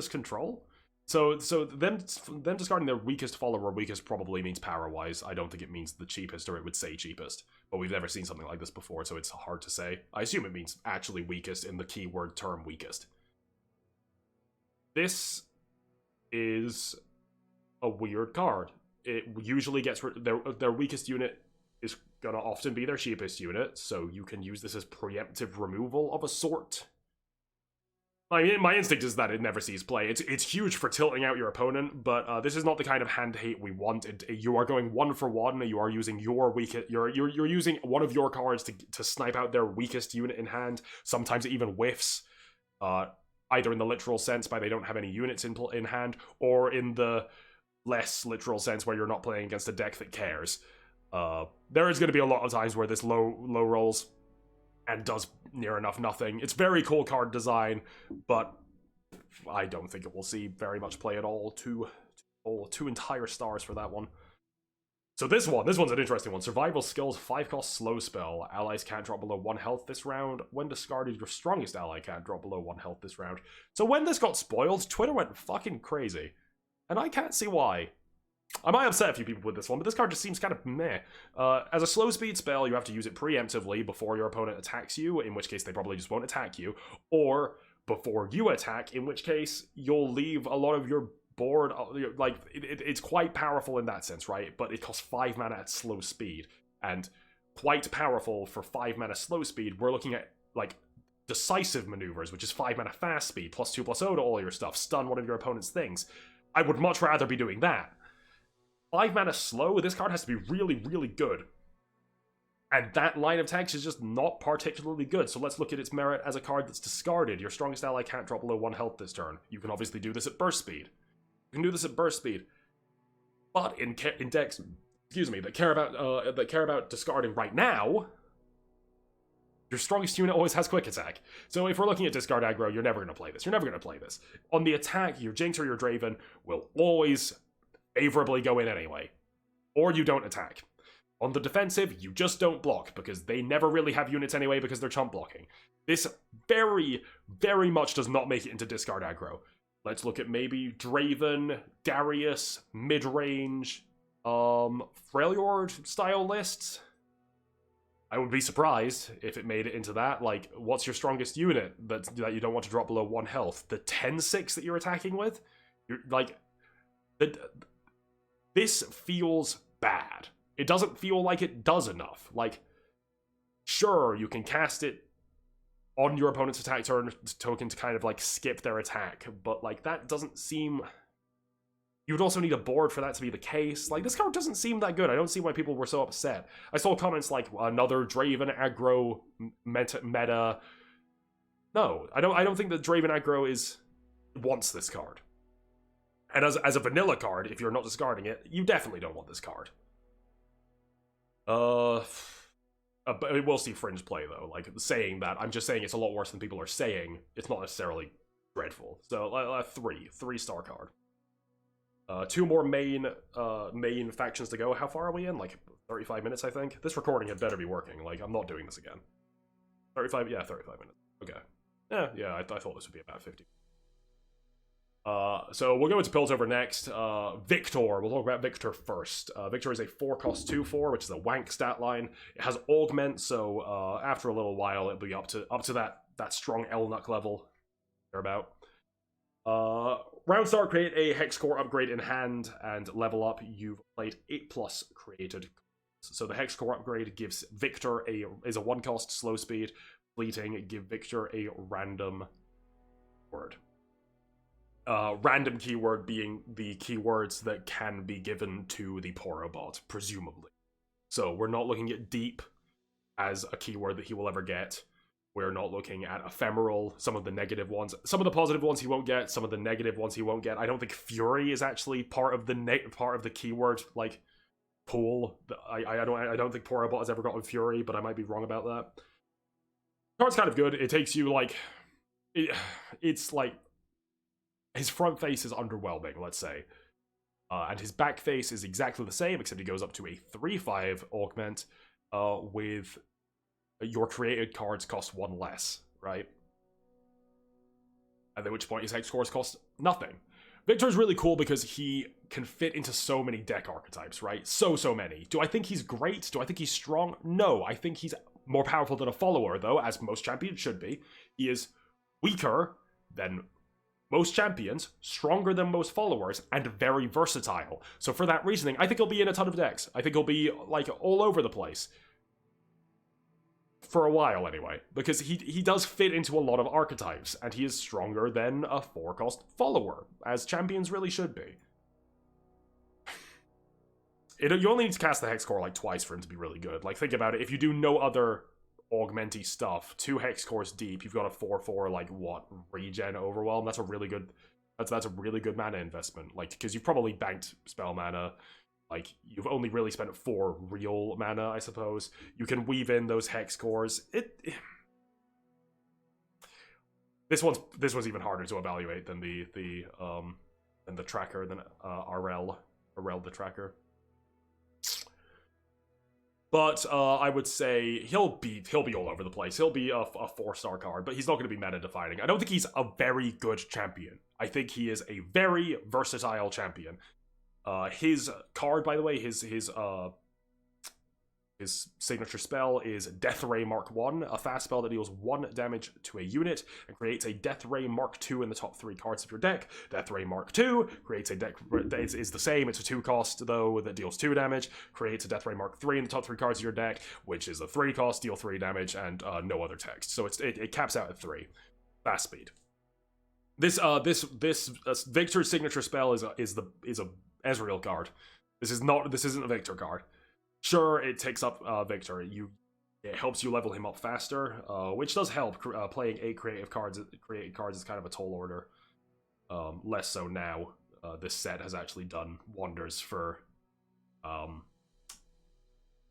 Control? So them discarding their weakest follower, weakest probably means power-wise. I don't think it means the cheapest, or it would say cheapest. But we've never seen something like this before, so it's hard to say. I assume it means actually weakest in the keyword term weakest. This is a weird card. It usually gets their weakest unit is gonna often be their cheapest unit, so you can use this as preemptive removal of a sort. I mean, my instinct is that it never sees play. It's huge for tilting out your opponent, but this is not the kind of hand hate we want. You are going 1 for 1. You are using your weakest. You're using one of your cards to snipe out their weakest unit in hand. Sometimes it even whiffs, either in the literal sense by they don't have any units in hand, or in the less literal sense where you're not playing against a deck that cares. There is going to be a lot of times where this low rolls and does near enough nothing. It's very cool card design, but I don't think it will see very much play at all. 2 entire stars for that one. So this one's an interesting one. Survival Skills, 5-cost slow spell. Allies can't drop below 1 health this round. When discarded, your strongest ally can't drop below 1 health this round. So when this got spoiled, Twitter went fucking crazy. And I can't see why. I might upset a few people with this one, but this card just seems kind of meh. As a slow speed spell, you have to use it preemptively before your opponent attacks you, in which case they probably just won't attack you, or before you attack, in which case you'll leave a lot of your board, like, it's quite powerful in that sense, right? But it costs 5 mana at slow speed, and quite powerful for 5 mana slow speed. We're looking at, like, decisive maneuvers, which is 5 mana fast speed, +2/+0 to all your stuff, stun one of your opponent's things. I would much rather be doing that. 5 mana slow, this card has to be really, really good. And that line of text is just not particularly good, so let's look at its merit as a card that's discarded. Your strongest ally can't drop below 1 health this turn. You can obviously do this at burst speed. You can do this at burst speed. But in decks, that care about discarding right now, your strongest unit always has quick attack. So if we're looking at discard aggro, you're never going to play this. You're never going to play this. On the attack, your Jinx or your Draven will always favorably go in anyway. Or you don't attack. On the defensive, you just don't block, because they never really have units anyway because they're chump blocking. This very, very much does not make it into discard aggro. Let's look at maybe Draven, Darius, mid-range, Freljord style lists. I would be surprised if it made it into that. Like, what's your strongest unit that you don't want to drop below 1 health? The 10-6 that you're attacking with? You're like... This feels bad. It doesn't feel like it does enough. Like, sure, you can cast it on your opponent's attack turn token to kind of like skip their attack, but like that doesn't seem. You would also need a board for that to be the case. Like, this card doesn't seem that good. I don't see why people were so upset. I saw comments like, another Draven aggro meta. No, I don't think that Draven aggro wants this card. And as a vanilla card, if you're not discarding it, you definitely don't want this card. But we'll see Fringe play, though. Like, saying that, I'm just saying it's a lot worse than people are saying. It's not necessarily dreadful. So, 3-star card. 2 more main factions to go. How far are we in? Like 35 minutes, I think. This recording had better be working. Like, I'm not doing this again. 35 minutes. Okay. Yeah, I thought this would be about 50. So we'll go into Piltover next. Victor. We'll talk about Victor first. Victor is a 4-cost 2/4, which is a wank stat line. It has Augment, so after a little while, it'll be up to that strong Elnuck level. Thereabout. Round start, create a Hex Core upgrade in hand and level up. You've played 8+ created. So the Hex Core upgrade gives Victor is a 1-cost slow speed. Fleeting, give Victor a random word. Random keyword being the keywords that can be given to the Porobot, presumably. So we're not looking at deep as a keyword that he will ever get. We're not looking at ephemeral, some of the negative ones. Some of the positive ones he won't get, some of the negative ones he won't get. I don't think Fury is actually part of the keyword, like, pool. I don't think Porobot has ever gotten Fury, but I might be wrong about that. Card's kind of good. It takes you, like... It's, like... His front face is underwhelming, let's say. And his back face is exactly the same, except he goes up to a 3/5 augment with... Your created cards cost 1 less, right? At which point his Hex Cores cost nothing. Victor's really cool because he can fit into so many deck archetypes, right? So many. Do I think he's great? Do I think he's strong? No, I think he's more powerful than a follower, though, as most champions should be. He is weaker than most champions, stronger than most followers, and very versatile. So for that reasoning, I think he'll be in a ton of decks. I think he'll be, like, all over the place. For a while, anyway, because he does fit into a lot of archetypes, and he is stronger than a 4-cost follower, as champions really should be. You only need to cast the Hex Core like twice for him to be really good. Like, think about it, if you do no other augmenty stuff, 2 Hex Cores deep, you've got a 4/4, like, what, regen Overwhelm? That's a really good, that's a really good mana investment, like, because you've probably banked spell mana. Like, you've only really spent 4 real mana, I suppose. You can weave in those Hex Cores. This one's even harder to evaluate than the tracker, than Ariel the Tracker. But I would say he'll be all over the place. He'll be a 4-star card, but he's not going to be meta defining. I don't think he's a very good champion. I think he is a very versatile champion. His card, by the way, his signature spell is Death Ray Mark 1, a fast spell that deals 1 damage to a unit and creates a Death Ray Mark 2 in the top 3 cards of your deck. Death Ray Mark 2 creates a deck is the same. It's a 2-cost though that deals 2 damage. Creates a Death Ray Mark 3 in the top 3 cards of your deck, which is a 3-cost, deal 3 damage, and no other text. So it caps out at 3. Fast speed. This Victor's signature spell is a Ezreal card. This isn't a Victor card. Sure, it takes up Victor. It helps you level him up faster, which does help. Playing 8 created cards is kind of a tall order. Less so now. This set has actually done wonders for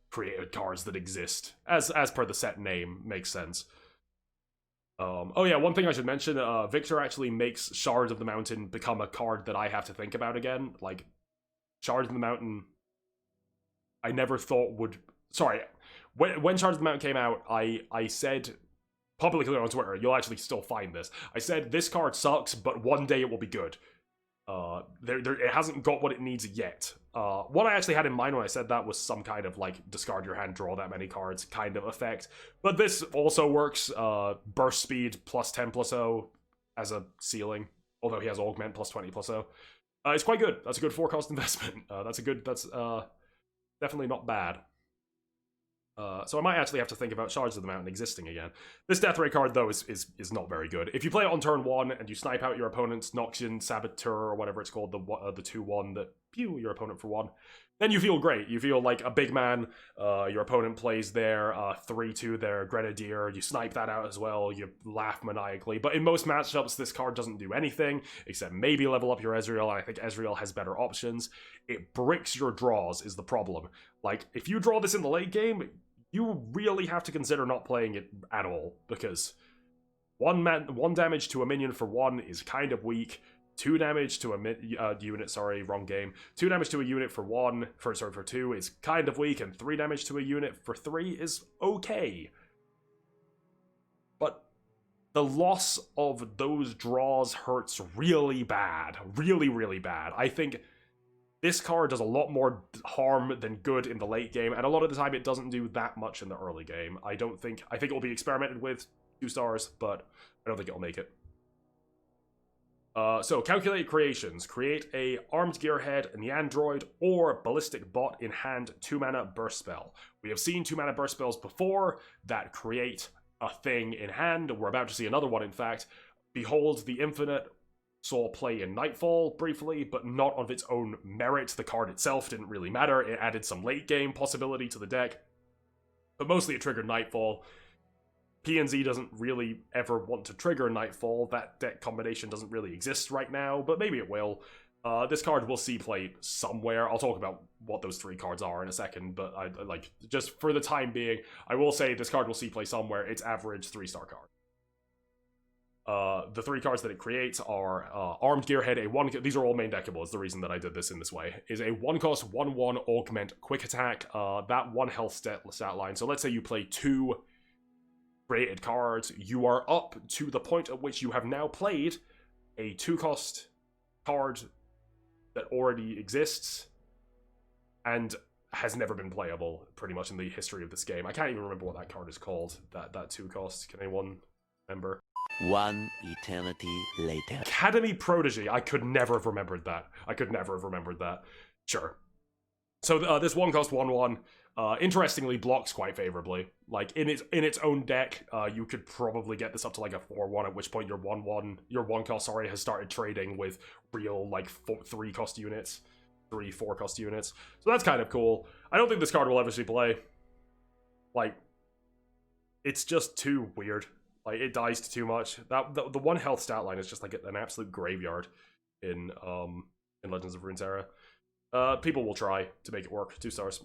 created cards that exist. As per the set name, makes sense. Oh yeah, one thing I should mention, Victor actually makes Shards of the Mountain become a card that I have to think about again. Like, Shards of the Mountain, I never thought would... Sorry, when Shards of the Mountain came out, I said, publicly on Twitter, you'll actually still find this, I said, this card sucks, but one day it will be good. It hasn't got what it needs yet. What I actually had in mind when I said that was some kind of, like, discard your hand, draw that many cards kind of effect. But this also works, burst speed plus 10+0 as a ceiling, although he has augment plus 20+0. It's quite good. That's a good 4-cost investment. That's definitely not bad. So I might actually have to think about Shards of the Mountain existing again. This Death Ray card, though, is not very good. If you play it on turn 1 and you snipe out your opponent's Noxian Saboteur, or whatever it's called, the 2-1 that pew your opponent for 1, then you feel great. You feel like a big man. Your opponent plays their 3-2, their Grenadier. You snipe that out as well. You laugh maniacally. But in most matchups, this card doesn't do anything, except maybe level up your Ezreal, and I think Ezreal has better options. It bricks your draws, is the problem. Like, if you draw this in the late game, you really have to consider not playing it at all, because one damage to a minion for 1 is kind of weak. 2 damage to a unit, sorry, wrong game. 2 damage to a unit for 2 is kind of weak, and 3 damage to a unit for 3 is okay. But the loss of those draws hurts really bad. Really, really bad. I think this card does a lot more harm than good in the late game, and a lot of the time it doesn't do that much in the early game. I think it will be experimented with 2 stars, but I don't think it'll make it. So, Calculated Creations. Create a Armed Gearhead in the Android or Ballistic Bot in hand 2-mana burst spell. We have seen 2-mana burst spells before that create a thing in hand. We're about to see another one, in fact. Behold the Infinite saw play in Nightfall briefly, but not of its own merit. The card itself didn't really matter. It added some late game possibility to the deck, but mostly it triggered Nightfall. PNZ doesn't really ever want to trigger Nightfall. That deck combination doesn't really exist right now, but maybe it will. This card will see play somewhere. I'll talk about what those 3 cards are in a second, but I like, just for the time being, I will say this card will see play somewhere. It's average 3-star card. The 3 cards that it creates are Armed Gearhead, these are all main deckable, is the reason that I did this in this way, is a 1-cost 1/1 Augment Quick Attack, that 1 health stat line. So let's say you play 2 created cards, you are up to the point at which you have now played a 2-cost card that already exists and has never been playable pretty much in the history of this game. I can't even remember what that card is called, that 2-cost. Can anyone remember? 1 eternity later. Academy Protege. I could never have remembered that. Sure. So this 1-cost 1/1, interestingly, blocks quite favorably. Like, in its own deck, you could probably get this up to like a 4/1, at which point your 1-cost, sorry, has started trading with real, like, 3-cost units. 3-4-cost units. So that's kind of cool. I don't think this card will ever see play. Like, it's just too weird. Like, it dies to too much. The 1 health stat line is just like an absolute graveyard in Legends of Runeterra. People will try to make it work. 2 stars.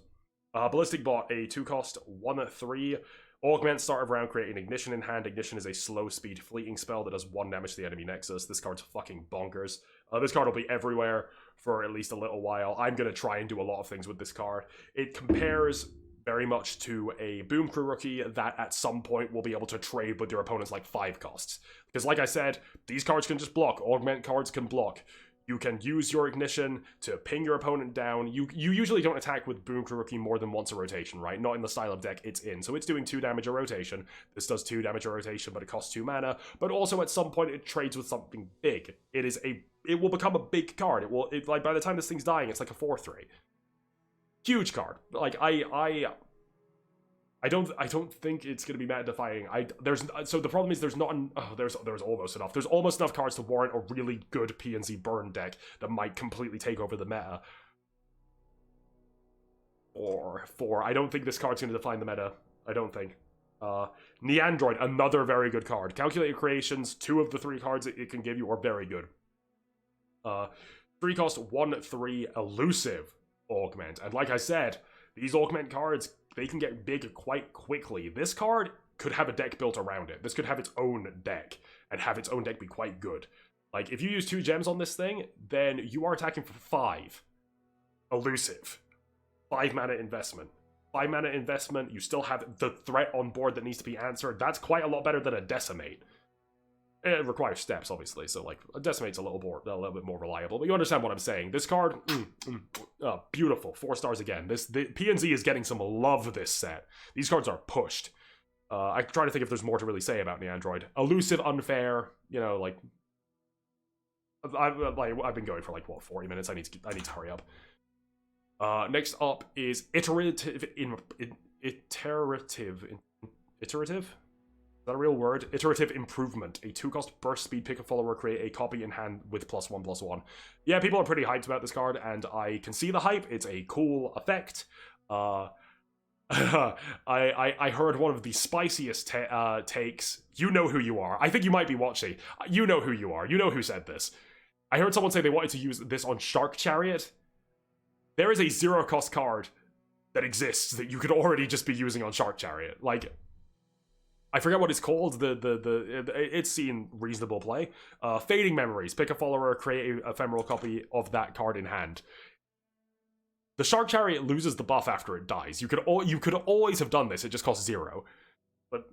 Ballistic Bot, a 2-cost 1/3. Augment, start of round, create an Ignition in hand. Ignition is a slow speed fleeting spell that does 1 damage to the enemy nexus. This card's fucking bonkers. This card will be everywhere for at least a little while. I'm going to try and do a lot of things with this card. It compares very much to a Boom Crew rookie that at some point will be able to trade with your opponent's like 5 costs. Because like I said, these cards can just block. Augment cards can block. You can use your Ignition to ping your opponent down. You usually don't attack with Boom Crew Rookie more than once a rotation, right? Not in the style of deck it's in. So it's doing 2 damage a rotation. This does 2 damage a rotation, but it costs 2 mana. But also at some point it trades with something big. It will become a big card. Like, by the time this thing's dying, it's like a 4/3. Huge card. Like, I don't think it's going to be meta defying. So the problem is there's almost enough. There's almost enough cards to warrant a really good PNZ burn deck that might completely take over the meta. Or 4. I don't think this card's going to define the meta. I don't think. Neandroid, another very good card. Calculated Creations, 2 of the 3 cards it can give you are very good. 3-cost 1/3 Elusive Augment. And like I said, these Augment cards, they can get big quite quickly. This card could have a deck built around it. This could have its own deck, and have its own deck be quite good. Like, if you use 2 gems on this thing, then you are attacking for 5. Elusive. 5 mana investment. 5 mana investment, you still have the threat on board that needs to be answered. That's quite a lot better than a Decimate. It requires steps, obviously, so like a Decimate's a little bit more reliable. But you understand what I'm saying. This card, beautiful. 4 stars again. The PNZ is getting some love this set. These cards are pushed. I try to think if there's more to really say about Neandroid. Elusive, unfair. You know, like I've been going for like what 40 minutes. I need to hurry up. Next up is iterative iterative? Is that a real word? Iterative improvement. A 2-cost burst speed pick a follower, create a copy in hand with +1/+1. Yeah, people are pretty hyped about this card, and I can see the hype. It's a cool effect. I heard one of the spiciest takes. You know who you are. I think you might be watching. You know who you are. You know who said this. I heard someone say they wanted to use this on Shark Chariot. There is a 0-cost card that exists that you could already just be using on Shark Chariot. Like, I forget what it's called. It's seen reasonable play. Fading Memories. Pick a follower, create an ephemeral copy of that card in hand. The Shark Chariot loses the buff after it dies. You could always have done this. It just costs 0. But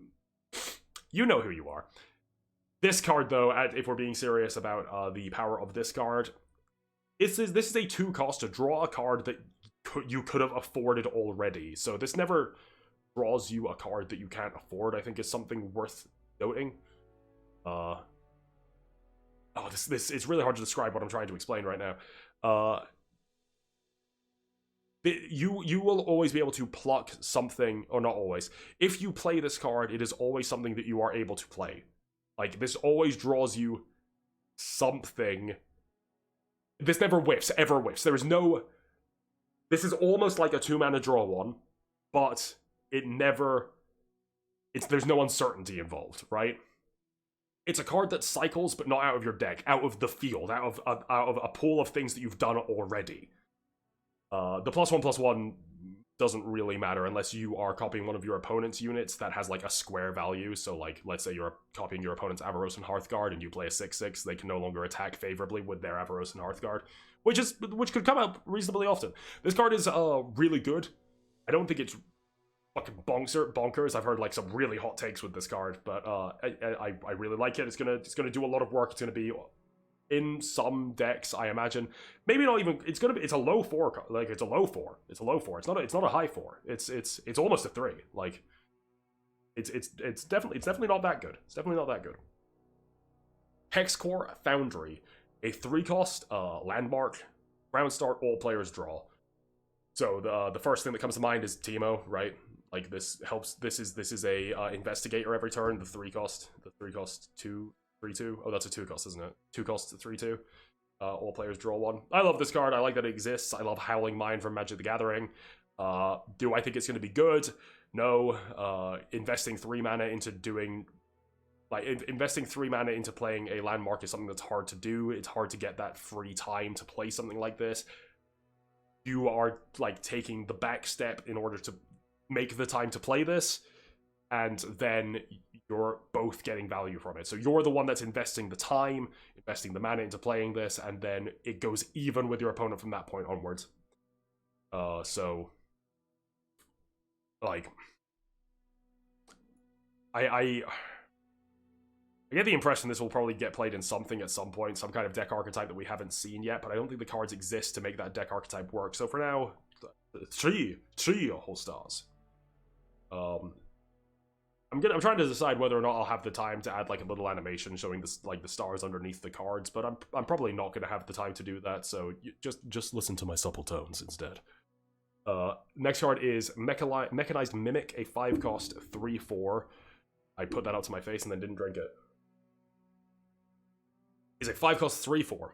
you know who you are. This card, though, if we're being serious about the power of this card, this is a 2-cost to draw a card that you could have afforded already. So this never draws you a card that you can't afford. I think is something worth noting. This it's really hard to describe what I'm trying to explain right now. You will always be able to pluck something, or not always. If you play this card, it is always something that you are able to play. Like, this always draws you something. This never whiffs, ever whiffs. There is no... This is almost like a 2-mana draw one, but it never... There's no uncertainty involved, right? It's a card that cycles, but not out of your deck, out of the field, out of a pool of things that you've done already. The +1/+1 doesn't really matter unless you are copying one of your opponent's units that has like a square value. So like, let's say you're copying your opponent's Avarosan Hearthguard and you play a 6/6, they can no longer attack favorably with their Avarosan Hearthguard, which could come up reasonably often. This card is really good. I don't think it's fucking bonkers. I've heard like some really hot takes with this card, but I really like it. It's gonna do a lot of work. It's gonna be in some decks, I imagine. Maybe not even. It's a low 4. Like, it's a low 4. It's a low 4. It's not a high 4. It's almost a 3. Like, it's definitely not that good. It's definitely not that good. Hex Core Foundry, a 3-cost landmark. Round start, all players draw. So the first thing that comes to mind is Teemo, right? Like, this helps. This is a investigator every turn. The 3-cost 2/3/2. Oh, that's a 2-cost, isn't it? 2-cost 3/2. All players draw 1. I love this card. I like that it exists. I love Howling Mine from Magic the Gathering. Do I think it's going to be good? No. Investing 3 mana into doing... Like, investing 3 mana into playing a landmark is something that's hard to do. It's hard to get that free time to play something like this. You are, like, taking the back step in order to make the time to play this, and then you're both getting value from it. So you're the one that's investing the time, investing the mana into playing this, and then it goes even with your opponent from that point onwards. So, like, I get the impression this will probably get played in something at some point, some kind of deck archetype that we haven't seen yet, but I don't think the cards exist to make that deck archetype work. So for now, three whole stars. I'm trying to decide whether or not I'll have the time to add like a little animation showing this, like the stars underneath the cards, but I'm probably not going to have the time to do that. So just listen to my supple tones instead. Next card is Mechanized Mimic, a 5-cost 3/4. I put that out to my face and then didn't drink it. It's a 5-cost 3/4.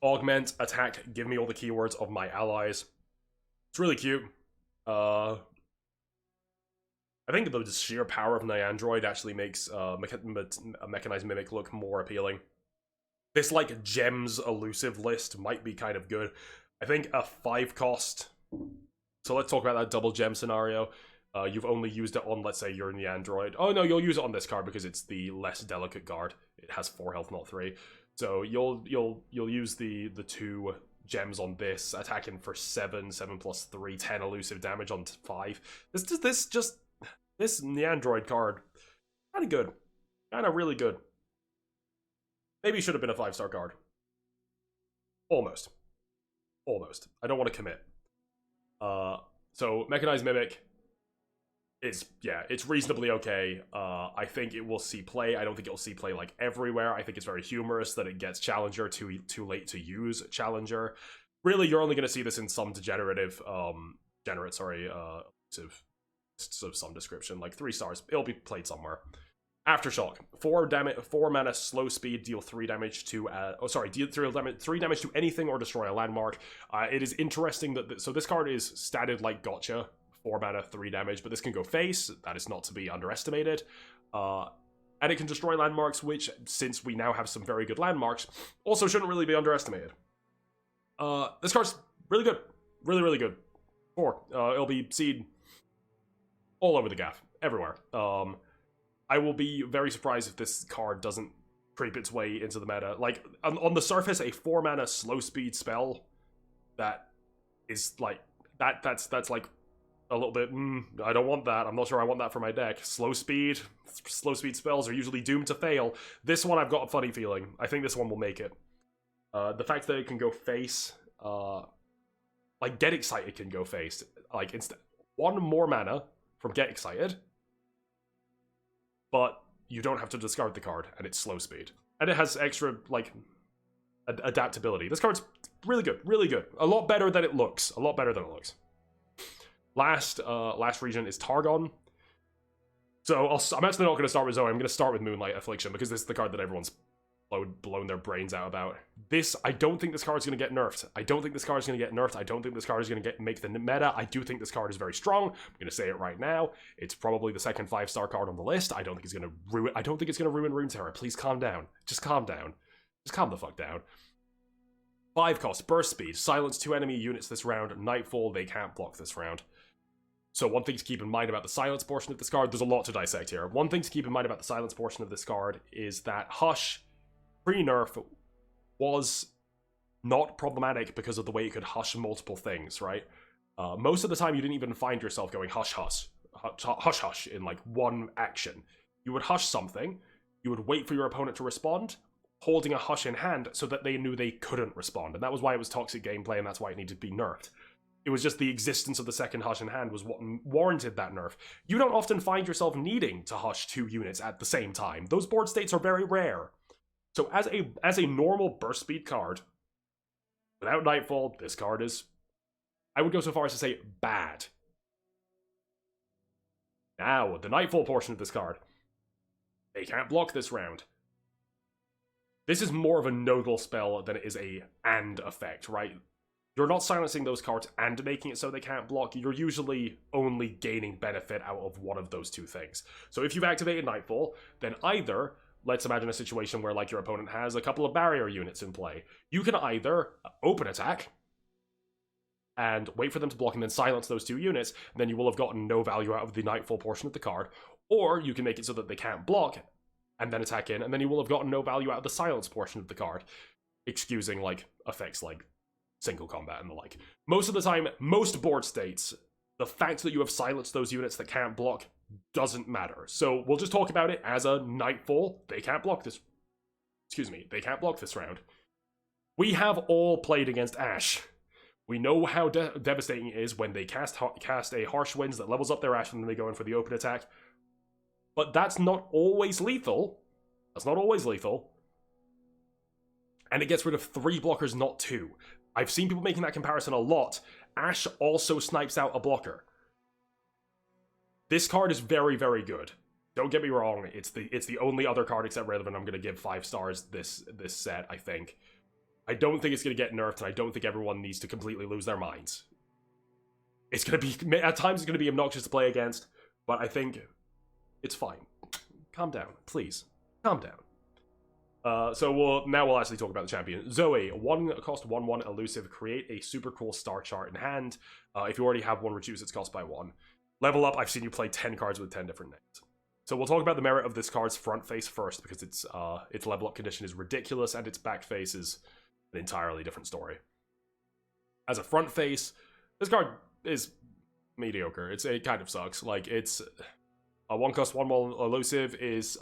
Augment, attack, give me all the keywords of my allies. It's really cute. I think the sheer power of Nyandroid actually makes a Mechanized Mimic look more appealing. This, like, gems elusive list might be kind of good. I think a 5-cost... So let's talk about that double gem scenario. You've only used it on, let's say, your Nyandroid. Oh, no, you'll use it on this card because it's the less delicate guard. It has 4 health, not 3. So you'll use the 2 gems on this, attacking for 7 plus 3, 10 elusive damage on 5. This Nyandroid card, kind of good. Kind of really good. Maybe should have been a 5-star card. Almost. I don't want to commit. So, Mechanized Mimic is, yeah, it's reasonably okay. I think it will see play. I don't think it will see play, like, everywhere. I think it's very humorous that it gets Challenger too late to use Challenger. Really, you're only going to see this in some elusive of some description, like 3 stars. It'll be played somewhere. Aftershock, 4 mana, slow speed, deal 3 damage to, deal 3 damage to anything or destroy a landmark. It is interesting that, so this card is statted like Gotcha, 4 mana, 3 damage, but this can go face, that is not to be underestimated. And it can destroy landmarks, which, since we now have some very good landmarks, also shouldn't really be underestimated. This card's really good. Really, really good. 4. It'll be seen all over the gaff, everywhere. I will be very surprised if this card doesn't creep its way into the meta. Like, on the surface, a 4 mana slow speed spell that is like, that's like a little bit, I don't want that. I'm not sure I want that for my deck. Slow speed spells are usually doomed to fail. This one, I've got a funny feeling. I think this one will make it. The fact that it can go face, like, Get Excited can go face. Like, instead, 1 more mana from Get Excited, but you don't have to discard the card, and it's slow speed. And it has extra, like, adaptability. This card's really good, really good. A lot better than it looks. A lot better than it looks. Last region is Targon. So I'm actually not going to start with Zoe. I'm going to start with Moonlight Affliction, because this is the card that everyone's blown their brains out about. I don't think this card is going to get nerfed. I don't think this card is going to get nerfed. I don't think this card is going to make the meta. I do think this card is very strong. I'm going to say it right now. It's probably the second 5-star card on the list. I don't think it's going to ruin. I don't think it's going to ruin Runeterra. Please calm down. Just calm down. Just calm the fuck down. 5 cost, burst speed, silence 2 enemy units this round. Nightfall, they can't block this round. So one thing to keep in mind about the silence portion of this card, there's a lot to dissect here. One thing to keep in mind about the silence portion of this card is that Hush, pre-nerf, was not problematic because of the way it could hush multiple things, right? Most of the time you didn't even find yourself going hush hush in like one action. You would hush something, you would wait for your opponent to respond, holding a hush in hand so that they knew they couldn't respond. And that was why it was toxic gameplay, and that's why it needed to be nerfed. It was just the existence of the second hush in hand was what warranted that nerf. You don't often find yourself needing to hush 2 units at the same time. Those board states are very rare. So as a normal burst speed card, without Nightfall, this card is, I would go so far as to say, bad. Now, the Nightfall portion of this card. They can't block this round. This is more of a nodal spell than it is a and effect, right? You're not silencing those cards and making it so they can't block. You're usually only gaining benefit out of one of those 2 things. So if you've activated Nightfall, then either, let's imagine a situation where like your opponent has a couple of barrier units in play. You can either open attack and wait for them to block and then silence those 2 units, then you will have gotten no value out of the Nightfall portion of the card. Or you can make it so that they can't block and then attack in, and then you will have gotten no value out of the silence portion of the card, excusing like effects like single combat and the like. Most of the time, most board states, the fact that you have silenced those units that can't block doesn't matter. So we'll just talk about it as a Nightfall. They can't block this. Excuse me, they can't block this round. We have all played against Ash. We know how devastating it is when they cast a Harsh Winds that levels up their Ash and then they go in for the open attack. But that's not always lethal. That's not always lethal. And it gets rid of 3 blockers, not 2. I've seen people making that comparison a lot. Ash also snipes out a blocker. This card is very, very good. Don't get me wrong, it's the only other card except Riven I'm going to give 5 stars this set, I think. I don't think it's going to get nerfed, and I don't think everyone needs to completely lose their minds. It's going to be, at times it's going to be obnoxious to play against, but I think it's fine. Calm down, please. Calm down. So we'll actually talk about the champion. Zoe, 1 cost 1/1 elusive. Create a super cool star chart in hand. If you already have one, reduce its cost by 1. Level up. I've seen you play 10 cards with 10 different names. So we'll talk about the merit of this card's front face first, because its level up condition is ridiculous, and its back face is an entirely different story. As a front face, this card is mediocre. It kind of sucks. Like, it's a 1 cost 1/1 elusive is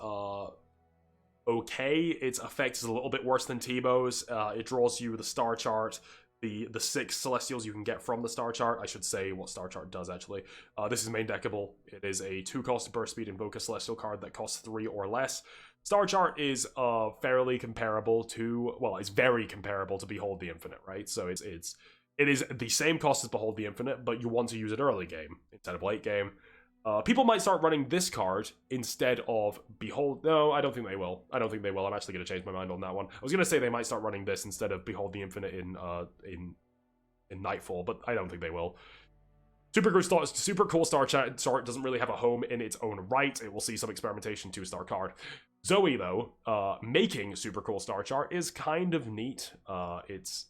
okay. Its effect is a little bit worse than Teebo's. It draws you the star chart, the 6 celestials you can get from the star chart. I should say what star chart does, actually. This is main deckable. It is a 2 cost burst speed invoke a celestial card that costs 3 or less. Star chart is fairly comparable to, well, it's very comparable to Behold the Infinite, right? So it is the same cost as Behold the Infinite, but you want to use it early game instead of late game. People might start running this card instead of Behold. No, I don't think they will. I don't think they will. I'm actually going to change my mind on that one. I was going to say they might start running this instead of Behold the Infinite in Nightfall, but I don't think they will. Super Cool Star Chart doesn't really have a home in its own right. It will see some experimentation 2-star card. Zoe, though, making Super Cool Star Chart is kind of neat. It's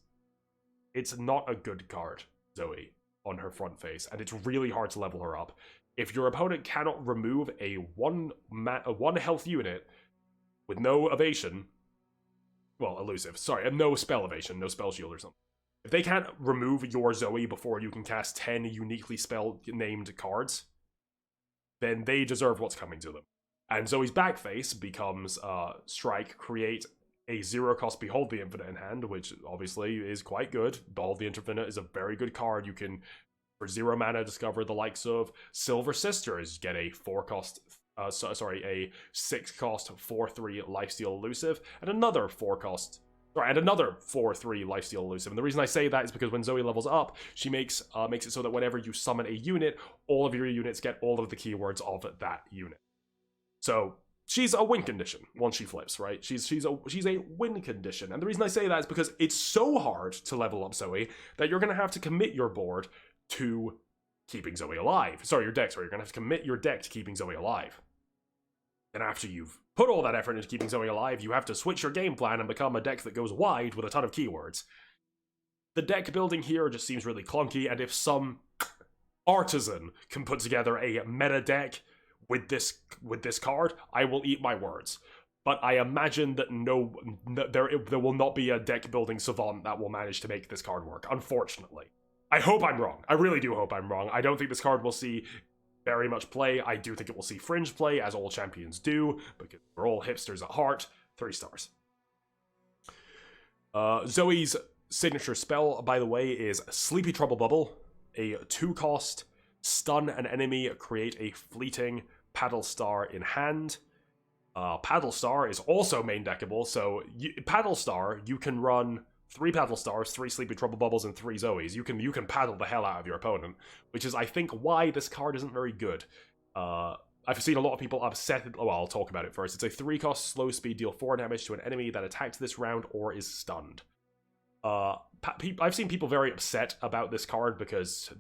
not a good card, Zoe, on her front face, and it's really hard to level her up. If your opponent cannot remove a one health unit with no evasion, well, elusive, sorry, no spell evasion, no spell shield or something. If they can't remove your Zoe before you can cast 10 uniquely spell-named cards, then they deserve what's coming to them. And Zoe's back face becomes Strike, create a 0-cost Behold the Infinite in hand, which obviously is quite good. Behold the Infinite is a very good card. You can, for 0 mana, discover the likes of Silver Sisters, get a 4-cost, a 6-cost 4/3 lifesteal elusive, and another 4-cost, and another 4/3 lifesteal elusive. And the reason I say that is because when Zoe levels up, she makes it so that whenever you summon a unit, all of your units get all of the keywords of that unit. So she's a win condition once she flips, right? She's a win condition. And the reason I say that is because it's so hard to level up Zoe that you're going to have to commit your board to keeping Zoe alive. Sorry, your deck. Sorry, you're going to have to commit your deck to keeping Zoe alive. And after you've put all that effort into keeping Zoe alive, you have to switch your game plan and become a deck that goes wide with a ton of keywords. The deck building here just seems really clunky, and if some artisan can put together a meta deck with this card, I will eat my words. But I imagine that there will not be a deck building savant that will manage to make this card work, unfortunately. I hope I'm wrong. I really do hope I'm wrong. I don't think this card will see very much play. I do think it will see fringe play, as all champions do, because we're all hipsters at heart. 3 stars. Zoe's signature spell, by the way, is Sleepy Trouble Bubble. A 2-cost, stun an enemy, create a fleeting Paddle Star in hand. Paddle Star is also main deckable, so Paddle Star, you can run 3 Paddle Stars, 3 Sleepy Trouble Bubbles, and 3 Zoes. You can paddle the hell out of your opponent, which is, I think, why this card isn't very good. I've seen a lot of people upset. Well, I'll talk about it first. It's a 3-cost slow speed, deal 4 damage to an enemy that attacks this round or is stunned. I've seen people very upset about this card because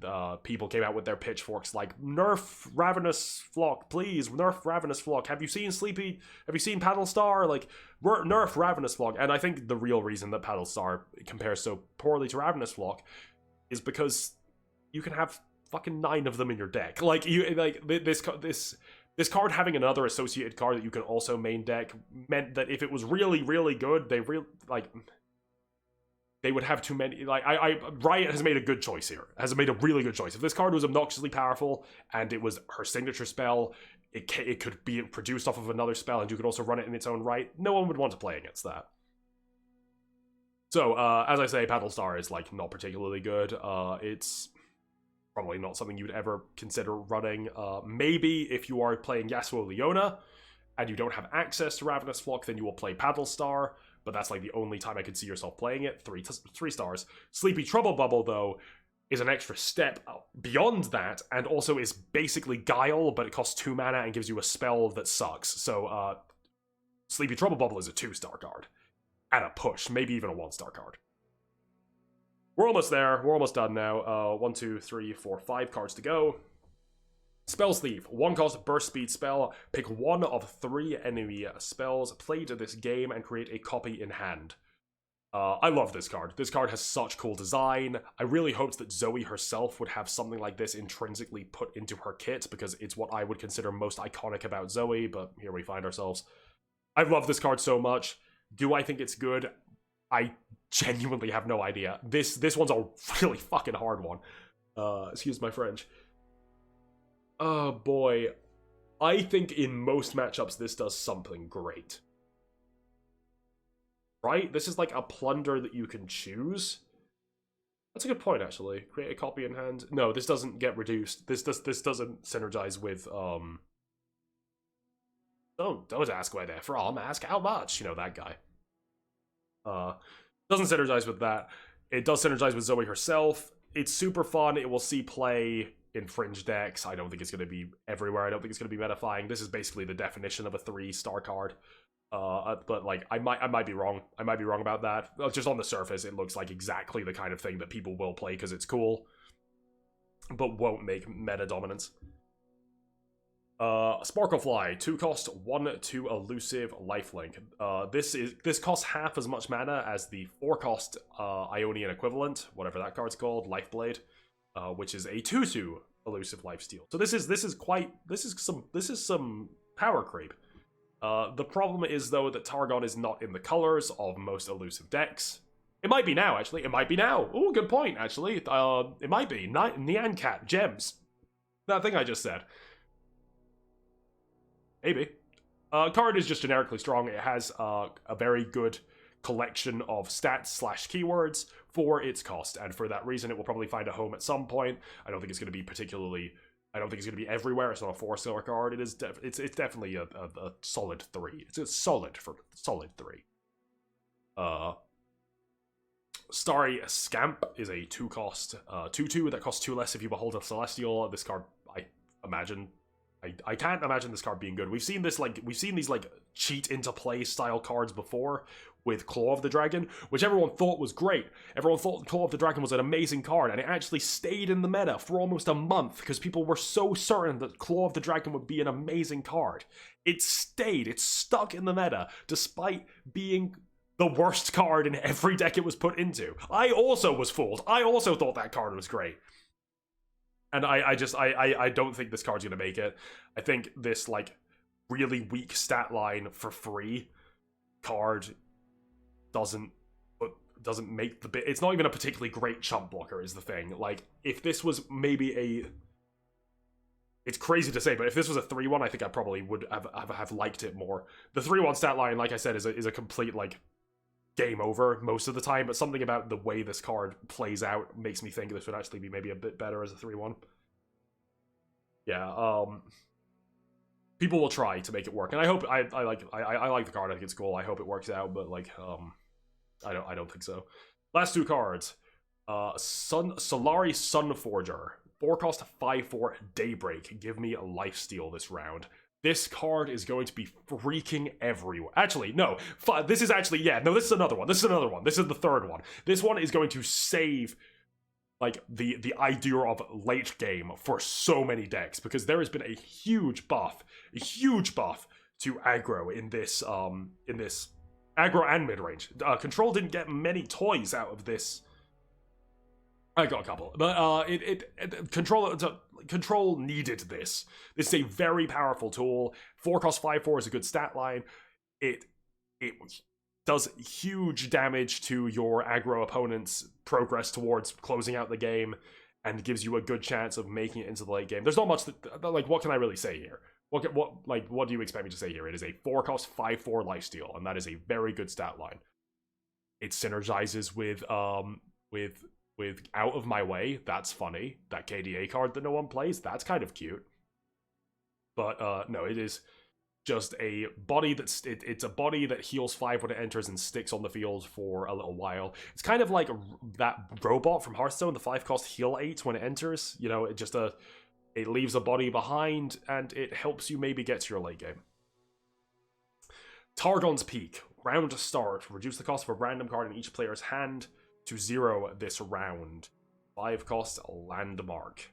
people came out with their pitchforks like, nerf Ravenous Flock, please, nerf Ravenous Flock. Have you seen Paddle Star? Like, nerf Ravenous Flock. And I think the real reason that Paddle Star compares so poorly to Ravenous Flock is because you can have fucking 9 of them in your deck. Like, this card having another associated card that you can also main deck meant that if it was really, really good, they would have too many. Riot has made a good choice here. Has made a really good choice. If this card was obnoxiously powerful and it was her signature spell, it could be produced off of another spell, and you could also run it in its own right. No one would want to play against that. So, as I say, Paddle Star is not particularly good. It's probably not something you'd ever consider running. Maybe if you are playing Yasuo Leona and you don't have access to Ravenous Flock, then you will play Paddle Star. But that's the only time I could see yourself playing it. 3 stars. Sleepy Trouble Bubble, though, is an extra step beyond that, and also is basically Guile, but it costs 2 mana and gives you a spell that sucks. So, Sleepy Trouble Bubble is a 2-star card. At a push, maybe even a 1-star card. We're almost there. We're almost done now. 1, 2, 3, 4, 5 cards to go. Spell Sleeve, 1-cost burst speed spell. Pick 1 of 3 enemy spells played this game and create a copy in hand. I love this card. This card has such cool design. I really hoped that Zoe herself would have something like this intrinsically put into her kit, because it's what I would consider most iconic about Zoe, but here we find ourselves. I love this card so much. Do I think it's good? I genuinely have no idea. This one's a really fucking hard one. Excuse my French. Oh boy, I think in most matchups this does something great. Right? This is a plunder that you can choose. That's a good point, actually. Create a copy in hand. No, this doesn't get reduced. This doesn't synergize with Don't ask where they're from, ask how much. You know, that guy. Doesn't synergize with that. It does synergize with Zoe herself. It's super fun. It will see play in fringe decks. I don't think it's going to be everywhere. I don't think it's going to be meta flying. This is basically the definition of a 3-star card. But like I might be wrong. I might be wrong about that. Just on the surface, it looks like exactly the kind of thing that people will play because it's cool, but won't make meta dominance. Sparklefly, 2-cost, 1/2 elusive lifelink. This costs half as much mana as the 4-cost Ionian equivalent, whatever that card's called, Lifeblade, which is a 2/2 elusive lifesteal. So this is some power creep. The problem is though that Targon is not in the colors of most elusive decks. It might be now, actually. It might be now. Oh, good point, actually. It might be. Nyan Cat, gems. That thing I just said. Maybe. Card is just generically strong. It has a very good collection of stats / keywords for its cost, and for that reason, it will probably find a home at some point. I don't think it's going to be particularly. I don't think it's going to be everywhere. It's not a 4-star card. It is. It's definitely a solid 3. It's a solid 3. Starry Scamp is a 2-cost 2/2 that costs 2 less if you behold a celestial. This card, I can't imagine this card being good. We've seen these like cheat into play style cards before with Claw of the Dragon, which everyone thought was great. Everyone thought Claw of the Dragon was an amazing card, and it actually stayed in the meta for almost a month because people were so certain that Claw of the Dragon would be an amazing card. It stayed. It stuck in the meta despite being the worst card in every deck it was put into. I also was fooled. I also thought that card was great. And I don't think this card's gonna make it. I think this like really weak stat line for free card doesn't make the bit. It's not even a particularly great chump blocker is the thing. Like if this was maybe a, it's crazy to say, but if this was a 3/1, I think I probably would have liked it more. The 3/1 stat line, like I said, is a complete like game over most of the time, but something about the way this card plays out makes me think this would actually be maybe a bit better as a 3/1. Yeah, people will try to make it work, and I hope I like the card. I think it's cool. I hope it works out, but like I don't think so. Last 2 cards. Solari Sunforger, 4-cost 5/4 Daybreak. Give me a lifesteal this round. This card is going to be freaking everywhere. Actually, no. This is actually, yeah, no, this is another one. This is another one. This is the 3rd one. This one is going to save, like, the idea of late game for so many decks, because there has been a huge buff to aggro in this aggro and mid-range. Control didn't get many toys out of this. I got a couple, but Control needed this. This is a very powerful tool. 4-cost 5/4 is a good stat line. It does huge damage to your aggro opponent's progress towards closing out the game, and gives you a good chance of making it into the late game. There's not much like, what can I really say here? What do you expect me to say here? It is a 4-cost 5/4 lifesteal, and that is a very good stat line. It synergizes with Out of My Way. That's funny. That KDA card that no one plays, that's kind of cute. But no, it is just a body it's a body that heals 5 when it enters and sticks on the field for a little while. It's kind of like that robot from Hearthstone, the 5-cost heal 8 when it enters. You know, it leaves a body behind, and it helps you maybe get to your late game. Targon's Peak. Round to start. Reduce the cost of a random card in each player's hand to 0 this round. 5-cost landmark.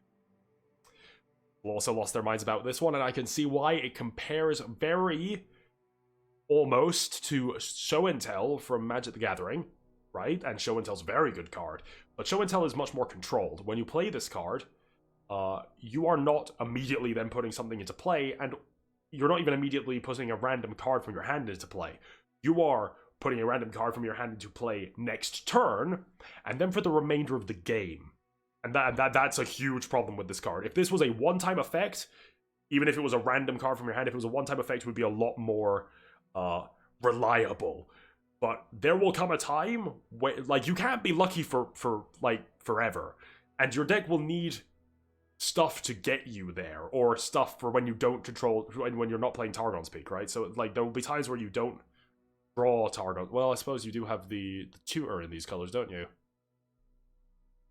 People also lost their minds about this one, and I can see why. It compares very almost to Show and Tell from Magic the Gathering, right? And Show and Tell's a very good card, but Show and Tell is much more controlled. When you play this card, you are not immediately then putting something into play, and you're not even immediately putting a random card from your hand into play. You are putting a random card from your hand into play next turn, and then for the remainder of the game. And that's a huge problem with this card. If this was a one-time effect, even if it was a random card from your hand, if it was a one-time effect, it would be a lot more reliable. But there will come a time where, like, you can't be lucky for like forever, and your deck will need stuff to get you there, or stuff for when you don't control, when you're not playing Targon's Peak, right? So like there will be times where you don't draw Targon. Well, I suppose you do have the tutor in these colors, don't you?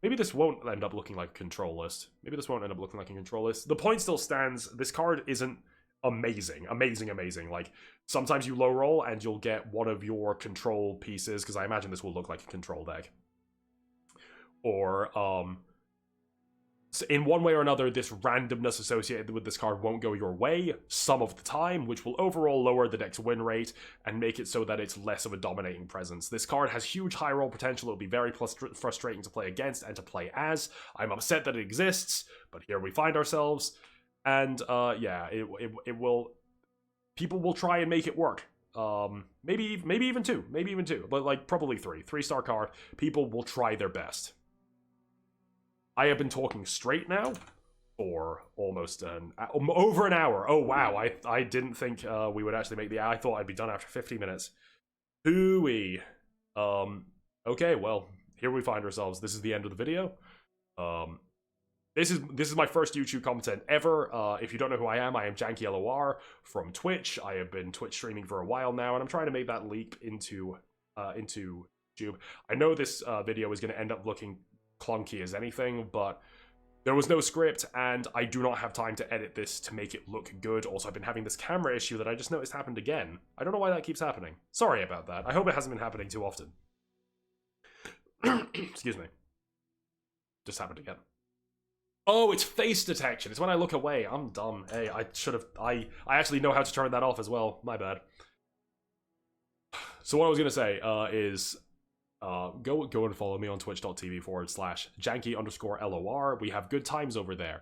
Maybe this won't end up looking like a control list. Maybe this won't end up looking like a control list. The point still stands. This card isn't amazing. Like, sometimes you low roll and you'll get one of your control pieces, because I imagine this will look like a control deck. Or, so in one way or another, this randomness associated with this card won't go your way some of the time, which will overall lower the deck's win rate and make it so that it's less of a dominating presence. This card has huge high roll potential. It'll be very frustrating to play against and to play as. I'm upset that it exists, but here we find ourselves. And yeah, it will. People will try and make it work. Maybe even two, but like probably three. 3-star card. People will try their best. I have been talking straight now for almost over an hour. Oh wow, I didn't think we would actually make the hour. I thought I'd be done after 50 minutes. Hooey. Okay, well, here we find ourselves. This is the end of the video. This is my first YouTube content ever. If you don't know who I am Janky LOR from Twitch. I have been Twitch streaming for a while now, and I'm trying to make that leap into YouTube. I know this video is going to end up looking clunky as anything, but there was no script, and I do not have time to edit this to make it look good. Also, I've been having this camera issue that I just noticed happened again. I don't know why that keeps happening. Sorry about that. I hope it hasn't been happening too often. Excuse me. Just happened again. Oh, it's face detection. It's when I look away. I'm dumb. Hey, I should have... I actually know how to turn that off as well. My bad. So what I was going to say is... go and follow me on twitch.tv/janky_LOR. We have good times over there.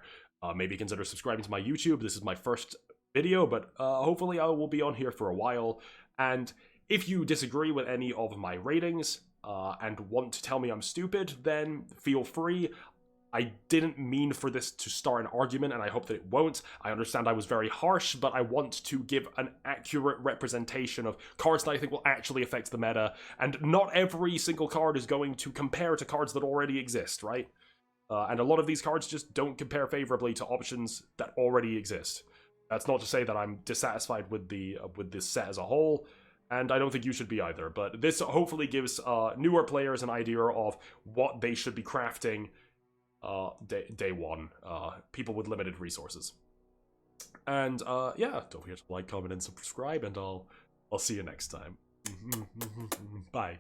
Maybe consider subscribing to my YouTube. This is my first video, but hopefully I will be on here for a while. And if you disagree with any of my ratings and want to tell me I'm stupid, then feel free. I didn't mean for this to start an argument, and I hope that it won't. I understand I was very harsh, but I want to give an accurate representation of cards that I think will actually affect the meta, and not every single card is going to compare to cards that already exist, right? And a lot of these cards just don't compare favorably to options that already exist. That's not to say that I'm dissatisfied with this set as a whole, and I don't think you should be either, but this hopefully gives newer players an idea of what they should be crafting day one, people with limited resources. And yeah, don't forget to like, comment, and subscribe, and I'll see you next time. Bye.